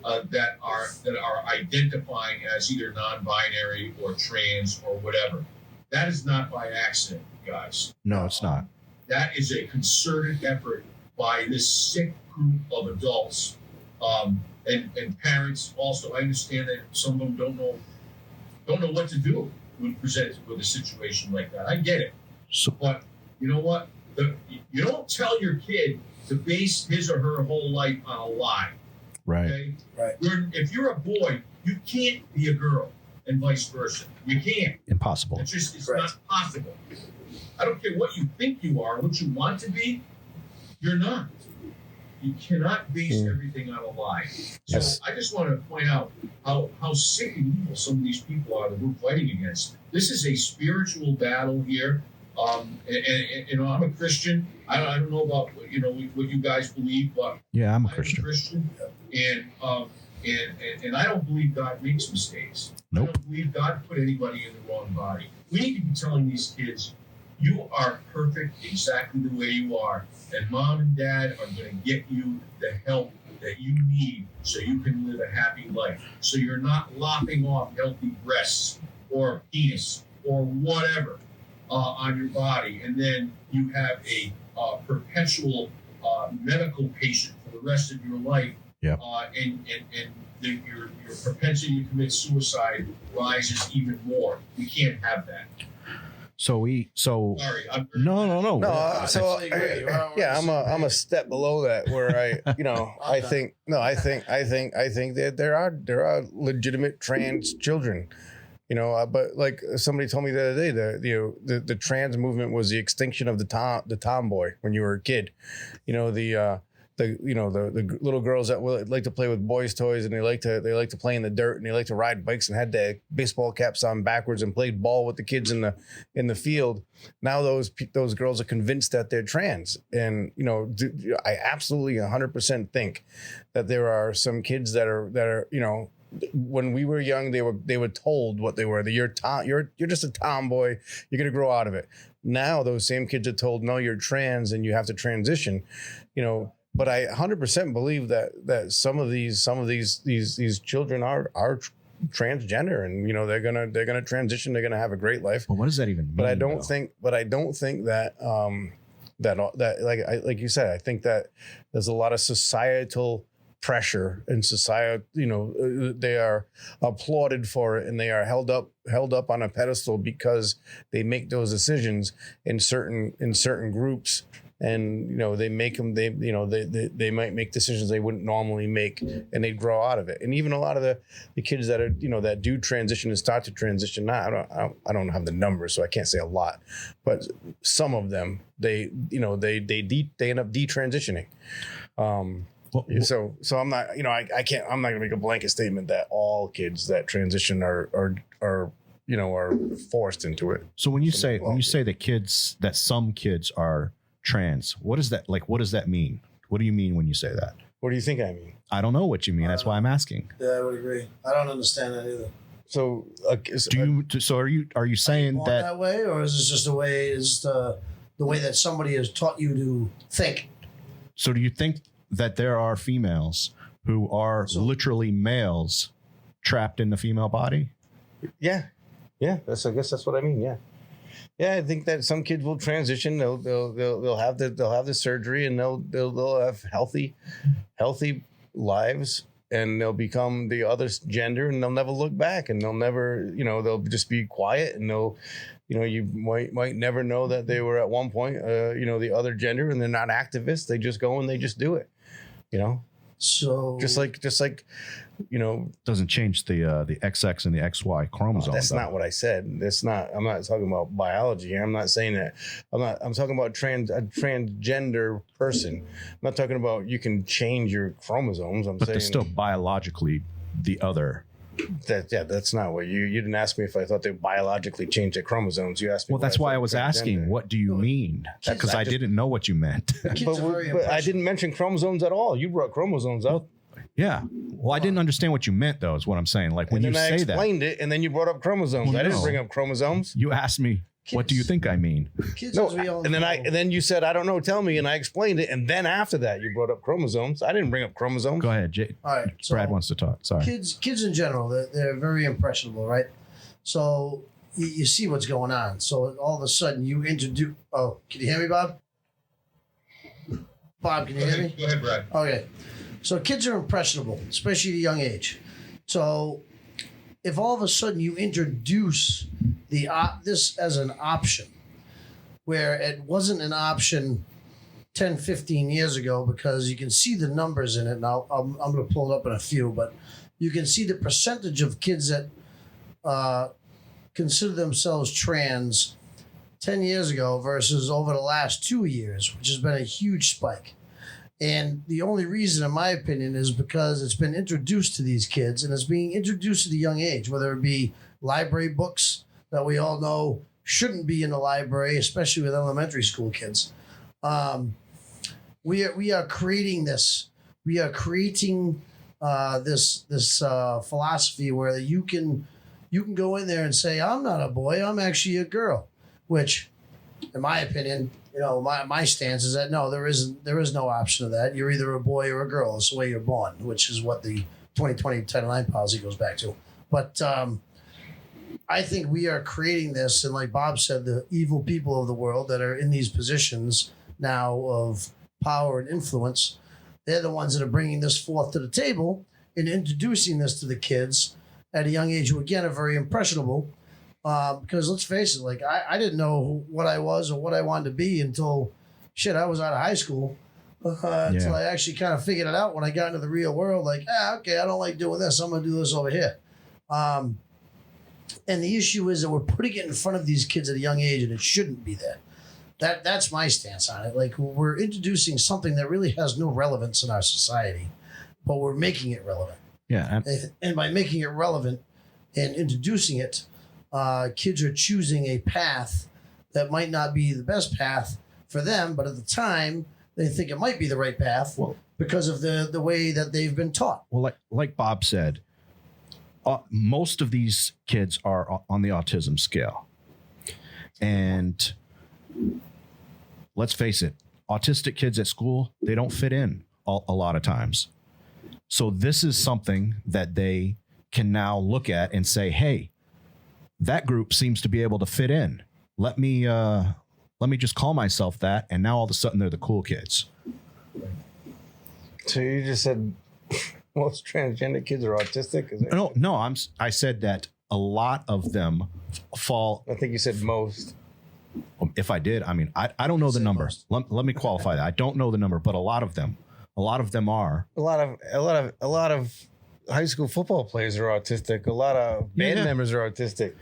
Speaker 3: That are identifying as either non-binary or trans or whatever. That is not by accident, guys.
Speaker 1: No, it's not.
Speaker 3: That is a concerted effort by this sick group of adults and parents. Also, I understand that some of them don't know what to do when presented with a situation like that. I get it. But you know what? You don't tell your kid to base his or her whole life on a lie.
Speaker 1: Right.
Speaker 3: Okay?
Speaker 4: Right.
Speaker 3: If you're a boy, you can't be a girl, and vice versa. You can't.
Speaker 1: Impossible.
Speaker 3: It's
Speaker 4: Right.
Speaker 3: not possible. I don't care what you think you are, what you want to be, you're not. You cannot base everything on a lie. So
Speaker 2: Yes.
Speaker 3: I just want to point out how sick and evil some of these people are that we're fighting against. This is a spiritual battle here. And I'm a Christian. I don't know about what you guys believe, but
Speaker 1: Yeah, I'm a
Speaker 3: I'm
Speaker 1: Christian.
Speaker 3: and I don't believe God makes mistakes.
Speaker 1: Nope.
Speaker 3: I don't believe God put anybody in the wrong body. We need to be telling these kids, you are perfect exactly the way you are, and mom and dad are going to get you the help that you need so you can live a happy life. So you're not lopping off healthy breasts or penis or whatever on your body, and then you have a perpetual medical patient for the rest of your life.
Speaker 1: Yep.
Speaker 3: Your propensity to commit suicide rises even more. We can't have that.
Speaker 1: Sorry,
Speaker 3: I'm
Speaker 1: no.
Speaker 2: No, so
Speaker 4: I agree.
Speaker 2: yeah, I'm a step below that where I think that there are legitimate trans children, but like somebody told me the other day, the trans movement was the extinction of the tomboy when you were a kid, the little girls that like to play with boys' toys and they like to play in the dirt and they like to ride bikes and had their baseball caps on backwards and played ball with the kids in the field. Now those girls are convinced that they're trans, and I absolutely 100% think that there are some kids that are when we were young they were told what they were. You're just a tomboy. You're gonna grow out of it. Now those same kids are told, no, you're trans and you have to transition. But I 100% believe that some of these children are transgender, and they're gonna transition. They're gonna have a great life.
Speaker 1: Well, what does that even mean?
Speaker 2: But I don't think that like you said, I think that there's a lot of societal pressure and society. They are applauded for it and they are held up on a pedestal because they make those decisions in certain groups. And they make them. They might make decisions they wouldn't normally make, and they grow out of it. And even a lot of the kids that are that do transition and start to transition now. I don't have the numbers, so I can't say a lot. But some of them, they end up detransitioning. So I'm not. I can't. I'm not gonna make a blanket statement that all kids that transition are forced into it.
Speaker 1: So when you say that some kids are trans, what is that like? What does that mean? What do you mean when you say that?
Speaker 2: What do you think I mean?
Speaker 1: I don't know what you mean. That's why I'm asking.
Speaker 4: Yeah, I would agree. I don't understand that either.
Speaker 2: So
Speaker 1: are you saying
Speaker 4: that way, or is this just the way the way that somebody has taught you to think?
Speaker 1: So do you think that there are females who are literally males trapped in the female body?
Speaker 2: Yeah. I guess that's what I mean. Yeah, I think that some kids will transition. They'll have the surgery and they'll have healthy lives, and they'll become the other gender, and they'll never look back, and they'll never they'll just be quiet, and they'll you might never know that they were at one point the other gender, and they're not activists. They just go and they just do it. So just like
Speaker 1: doesn't change the XX and the XY chromosome.
Speaker 2: That's not what I said. That's not. I'm not talking about biology. I'm not saying that. I'm talking about a transgender person. I'm not talking about you can change your chromosomes.
Speaker 1: But they're still biologically the other.
Speaker 2: That's not what you didn't ask me if I thought they biologically changed their chromosomes. You asked me.
Speaker 1: Well, that's why I was asking. What do you mean? Because I didn't know what you meant.
Speaker 2: But I didn't mention chromosomes at all. You brought chromosomes up.
Speaker 1: Yeah. Well, I didn't understand what you meant, though, is what I'm saying. Like when you say that. I
Speaker 2: explained it, and then you brought up chromosomes.
Speaker 1: Well,
Speaker 2: I didn't bring up chromosomes.
Speaker 1: You asked me, what do you think I mean?
Speaker 2: And then you said, I don't know, tell me, and I explained it, and then after that, you brought up chromosomes. I didn't bring up chromosomes.
Speaker 1: Go ahead, Jay.
Speaker 4: All right. So
Speaker 1: Brad wants to talk. Sorry.
Speaker 4: Kids in general, they're very impressionable, right? So you see what's going on. So all of a sudden, you introduce. Oh, can you hear me, Bob? Bob, can you hear me?
Speaker 3: Go ahead, Brad.
Speaker 4: Okay. So kids are impressionable, especially at a young age. So if all of a sudden you introduce this as an option, where it wasn't an option 10, 15 years ago, because you can see the numbers in it. And I'm going to pull it up in a few, but you can see the percentage of kids that consider themselves trans 10 years ago versus over the last 2 years, which has been a huge spike. And the only reason, in my opinion, is because it's been introduced to these kids, and it's being introduced at a young age, whether it be library books that we all know shouldn't be in the library, especially with elementary school kids. We are creating this. We are creating this philosophy where you can go in there and say, I'm not a boy, I'm actually a girl, which, in my opinion, my stance is that no, there is no option of that. You're either a boy or a girl. It's the way you're born, which is what the 2020 Title IX policy goes back to. But I think we are creating this, and like Bob said, the evil people of the world that are in these positions now of power and influence, they're the ones that are bringing this forth to the table and introducing this to the kids at a young age, who again are very impressionable. Because let's face it, like I didn't know what I was or what I wanted to be until I was out of high school. Until I actually kind of figured it out when I got into the real world. Like, okay, I don't like doing this. I'm going to do this over here. And the issue is that we're putting it in front of these kids at a young age, and it shouldn't be there. That's my stance on it. Like, we're introducing something that really has no relevance in our society, but we're making it relevant.
Speaker 1: Yeah.
Speaker 4: And by making it relevant and introducing it, kids are choosing a path that might not be the best path for them, but at the time they think it might be the right path because of the way that they've been taught.
Speaker 1: Well, like Bob said, most of these kids are on the autism scale. And let's face it, autistic kids at school, they don't fit in a lot of times. So this is something that they can now look at and say, hey, that group seems to be able to fit in. Let me just call myself that. And now all of a sudden they're the cool kids.
Speaker 2: So you just said most transgender kids are autistic?
Speaker 1: No, I said that a lot of them fall.
Speaker 2: I think you said most.
Speaker 1: If I did, I mean, I don't know the number. Let me qualify that. I don't know the number, but a lot of them are.
Speaker 2: A lot of high school football players are autistic. A lot of band members are autistic.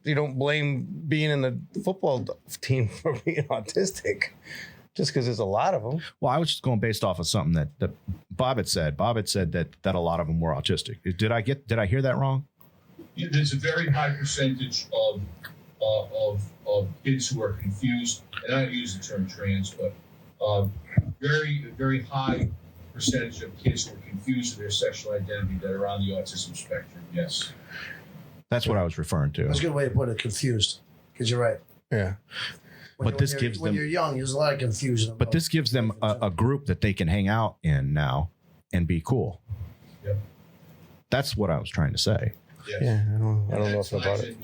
Speaker 2: You don't blame being in the football team for being autistic, just because there's a lot of them.
Speaker 1: Well, I was just going based off of something that Bob had said. Bob had said that a lot of them were autistic. Did I hear that wrong?
Speaker 3: Yeah, there's a very high percentage of kids who are confused, and I don't use the term trans, but very, very high percentage of kids who are confused with their sexual identity that are on the autism spectrum. Yes.
Speaker 1: That's what I was referring to.
Speaker 4: That's a good way to put it, confused, because you're right.
Speaker 2: Yeah.
Speaker 1: But this gives them,
Speaker 4: when you're young, there's a lot of confusion.
Speaker 1: But this gives them a group that they can hang out in now and be cool.
Speaker 3: Yep.
Speaker 1: That's what I was trying to say.
Speaker 3: Yes.
Speaker 2: Yeah, I don't know nothing about it.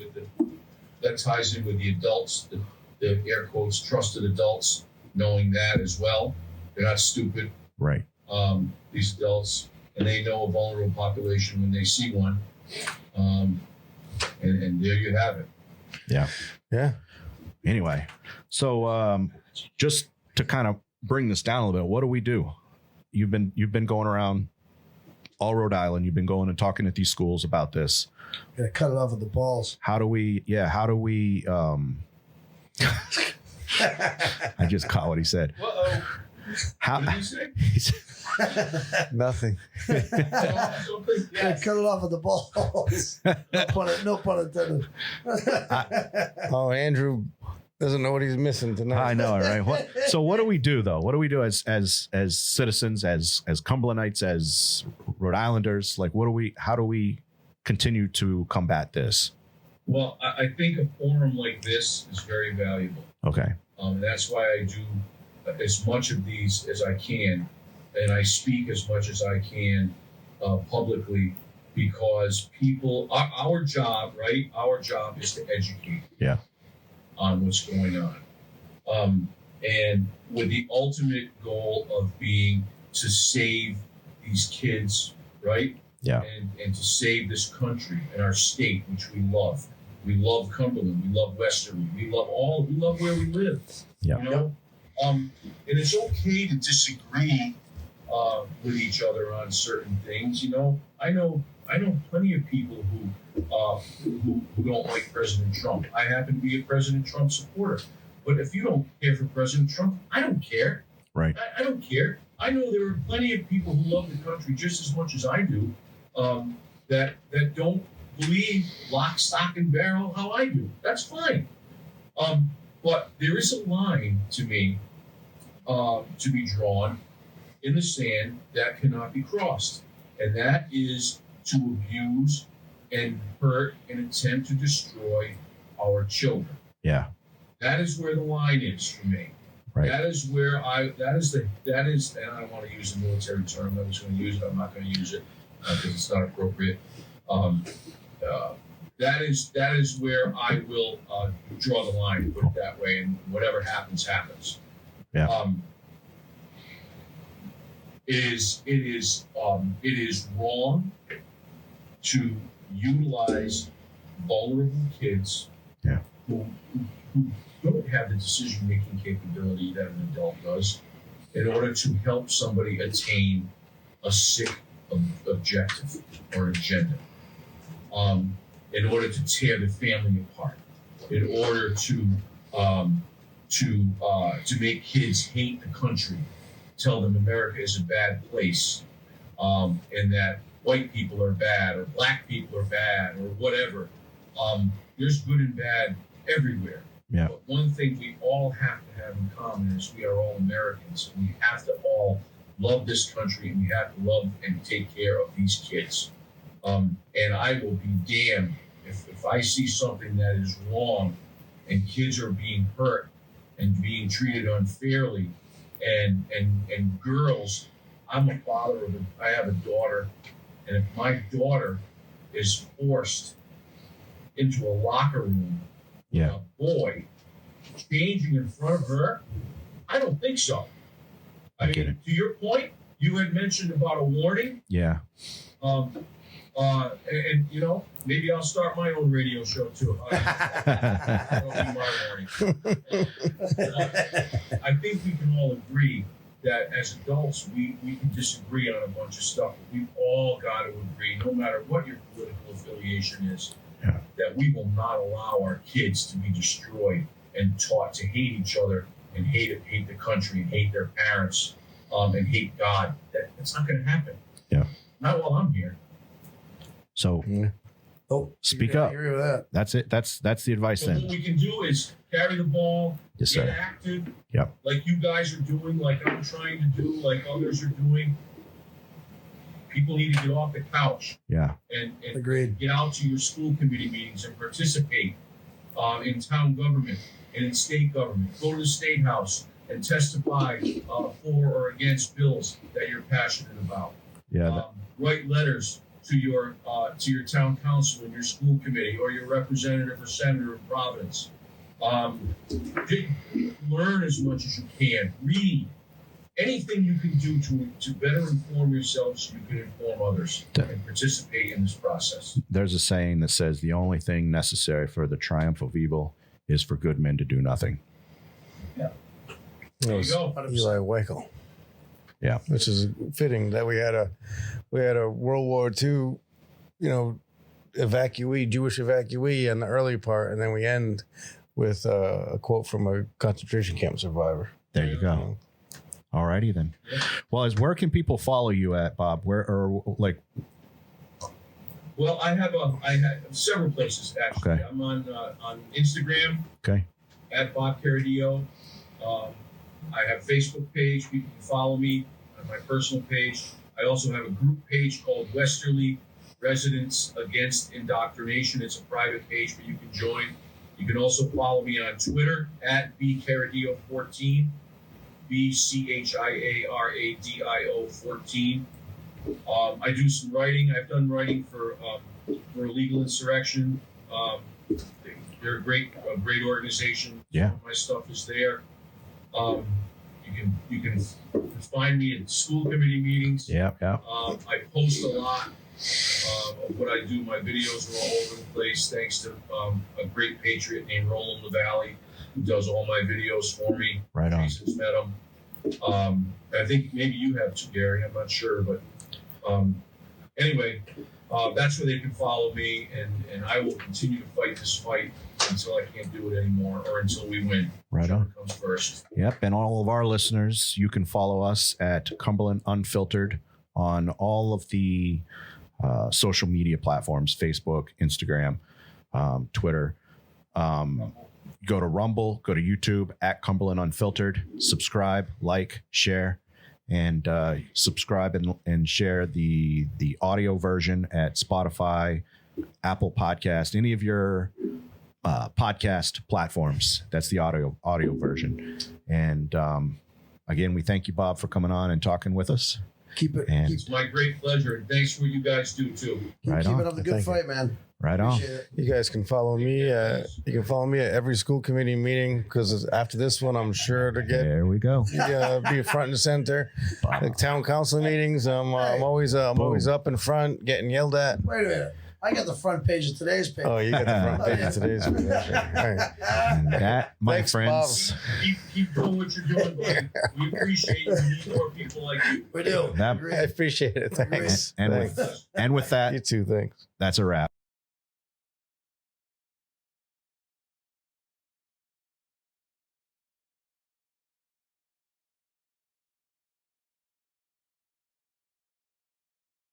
Speaker 3: That ties in with the adults, the air quotes, trusted adults, knowing that as well. They're not stupid.
Speaker 1: Right.
Speaker 3: These adults, and they know a vulnerable population when they see one. And there you have it.
Speaker 1: Yeah.
Speaker 2: Yeah.
Speaker 1: Anyway, so just to kind of bring this down a little bit, what do we do? You've been going around all Rhode Island. You've been going and talking at these schools about this.
Speaker 4: Gotta cut it off with the balls.
Speaker 1: How do we I just caught what he said.
Speaker 3: Uh-oh.
Speaker 1: How
Speaker 3: What did he say?
Speaker 1: he said,
Speaker 2: Nothing.
Speaker 4: Gotta cut it off with the balls. No pun intended.
Speaker 2: Oh, Andrew doesn't know what he's missing tonight.
Speaker 1: I know, right? So what do we do though? What do we do as citizens, as Cumberlandites, as Rhode Islanders? Like, how do we continue to combat this?
Speaker 3: Well, I think a forum like this is very valuable.
Speaker 1: Okay.
Speaker 3: That's why I do as much of these as I can, and I speak as much as I can publicly, because people, our job, right? Our job is to educate.
Speaker 1: Yeah.
Speaker 3: On what's going on, and with the ultimate goal of being to save these kids, right?
Speaker 1: Yeah.
Speaker 3: And to save this country and our state, which we love. We love Cumberland. We love Westerly. We love where we live.
Speaker 1: Yeah.
Speaker 3: You know, and it's okay to disagree with each other on certain things. You know, I know plenty of people who don't like President Trump. I happen to be a President Trump supporter. But if you don't care for President Trump, I don't care.
Speaker 1: Right.
Speaker 3: I don't care. I know there are plenty of people who love the country just as much as I do, that don't believe lock, stock, and barrel how I do. That's fine. But there is a line to me to be drawn in the sand that cannot be crossed, and that is to abuse and hurt and attempt to destroy our children.
Speaker 1: Yeah.
Speaker 3: That is where the line is for me.
Speaker 1: Right.
Speaker 3: That is where that is, and I don't want to use a military term. I'm just going to use it. I'm not going to use it because it's not appropriate. That is where I will draw the line, put it that way, and whatever happens, happens.
Speaker 1: Yeah.
Speaker 3: It is wrong to utilize vulnerable kids who don't have the decision-making capability that an adult does in order to help somebody attain a sick objective or agenda, in order to tear the family apart, in order to make kids hate the country, tell them America is a bad place, and that white people are bad or black people are bad or whatever. There's good and bad everywhere.
Speaker 1: Yeah.
Speaker 3: But one thing we all have to have in common is we are all Americans. And we have to all love this country, and we have to love and take care of these kids. And I will be damned if I see something that is wrong and kids are being hurt and being treated unfairly, and girls. I'm a father I have a daughter, and if my daughter is forced into a locker room, a boy changing in front of her, I don't think so. I mean, to your point, you had mentioned about a warning.
Speaker 1: Yeah.
Speaker 3: And you know, maybe I'll start my own radio show too. That'll be my warning. I think we can all agree that as adults, we can disagree on a bunch of stuff. But we've all got to agree, no matter what your political affiliation is, that we will not allow our kids to be destroyed and taught to hate each other and hate the country and hate their parents and hate God. That's not going to happen.
Speaker 1: Yeah.
Speaker 3: Not while I'm here.
Speaker 1: So speak up.
Speaker 4: I agree with that.
Speaker 1: That's it. That's the advice
Speaker 3: So
Speaker 1: then.
Speaker 3: what we can do is carry the ball,
Speaker 1: Yes,
Speaker 3: get
Speaker 1: sir.
Speaker 3: active,
Speaker 1: Yep.
Speaker 3: like you guys are doing, like I'm trying to do, like others are doing. People need to get off the couch
Speaker 1: Yeah.
Speaker 3: and
Speaker 4: Agreed.
Speaker 3: get out to your school committee meetings and participate in town government and in state government. Go to the state house and testify for or against bills that you're passionate about.
Speaker 1: Yeah.
Speaker 3: Write letters to your town council and your school committee or your representative or senator in Providence. Learn as much as you can. Read. Anything you can do to better inform yourself so you can inform others and participate in this process.
Speaker 1: There's a saying that says the only thing necessary for the triumph of evil is for good men to do nothing.
Speaker 3: Yeah.
Speaker 2: There you
Speaker 3: go.
Speaker 2: Eli Wikel.
Speaker 1: Yeah.
Speaker 2: Which is fitting that we had a World War II, Jewish evacuee in the early part, and then we end with a quote from a concentration camp survivor.
Speaker 1: There you go. All righty then. Well, where can people follow you at, Bob? Well,
Speaker 3: I have several places actually.
Speaker 1: Okay.
Speaker 3: I'm on Instagram.
Speaker 1: Okay.
Speaker 3: At Bob Chiaradio. I have a Facebook page. People can follow me on my personal page. I also have a group page called Westerly Residents Against Indoctrination. It's a private page where you can join. You can also follow me on Twitter at bchiaradio14, BCHIARADIO 14. I do some writing. I've done writing for Illegal Insurrection. They're a great organization.
Speaker 1: Yeah.
Speaker 3: My stuff is there. You can find me at school committee meetings.
Speaker 1: Yeah.
Speaker 3: I post a lot of what I do. My videos are all over the place, thanks to a great patriot named Roland LaValle, who does all my videos for me.
Speaker 1: Right on.
Speaker 3: Jason's met him. I think maybe you have too, Gary. I'm not sure, but anyway, that's where they can follow me, and I will continue to fight this fight until I can't do it anymore, or until we win.
Speaker 1: Right on.
Speaker 3: Comes first.
Speaker 1: Yep. And all of our listeners, you can follow us at Cumberland Unfiltered on all of the social media platforms, Facebook, Instagram, Twitter. Go to Rumble, go to YouTube at Cumberland Unfiltered, subscribe, like, share, and subscribe and share the audio version at Spotify, Apple Podcast, any of your podcast platforms. That's the audio version. And again, we thank you, Bob, for coming on and talking with us.
Speaker 4: Keep it.
Speaker 1: And
Speaker 3: It's my great pleasure, and thanks for what you guys do too.
Speaker 1: right
Speaker 4: keep
Speaker 1: on.
Speaker 4: it up the good
Speaker 2: Thank you.
Speaker 4: fight, man.
Speaker 1: Right on.
Speaker 4: Appreciate it.
Speaker 2: You guys can follow me. You can follow me at every school committee meeting, because after this one, I'm sure to get
Speaker 1: There we go.
Speaker 2: be front and center. The town council meetings, I'm always up in front, getting yelled at.
Speaker 4: Wait a minute. I got the front page of today's paper.
Speaker 2: Oh, you got the front page of today's video. All right.
Speaker 1: And that, my
Speaker 2: Thanks,
Speaker 1: friends,
Speaker 3: Keep doing what you're doing, buddy. We appreciate you. We need more people like you.
Speaker 4: We do.
Speaker 1: That-
Speaker 4: Agree.
Speaker 2: I appreciate it. Thanks.
Speaker 1: and
Speaker 2: Thanks.
Speaker 1: with, and with that,
Speaker 2: You too. Thanks.
Speaker 1: that's a wrap.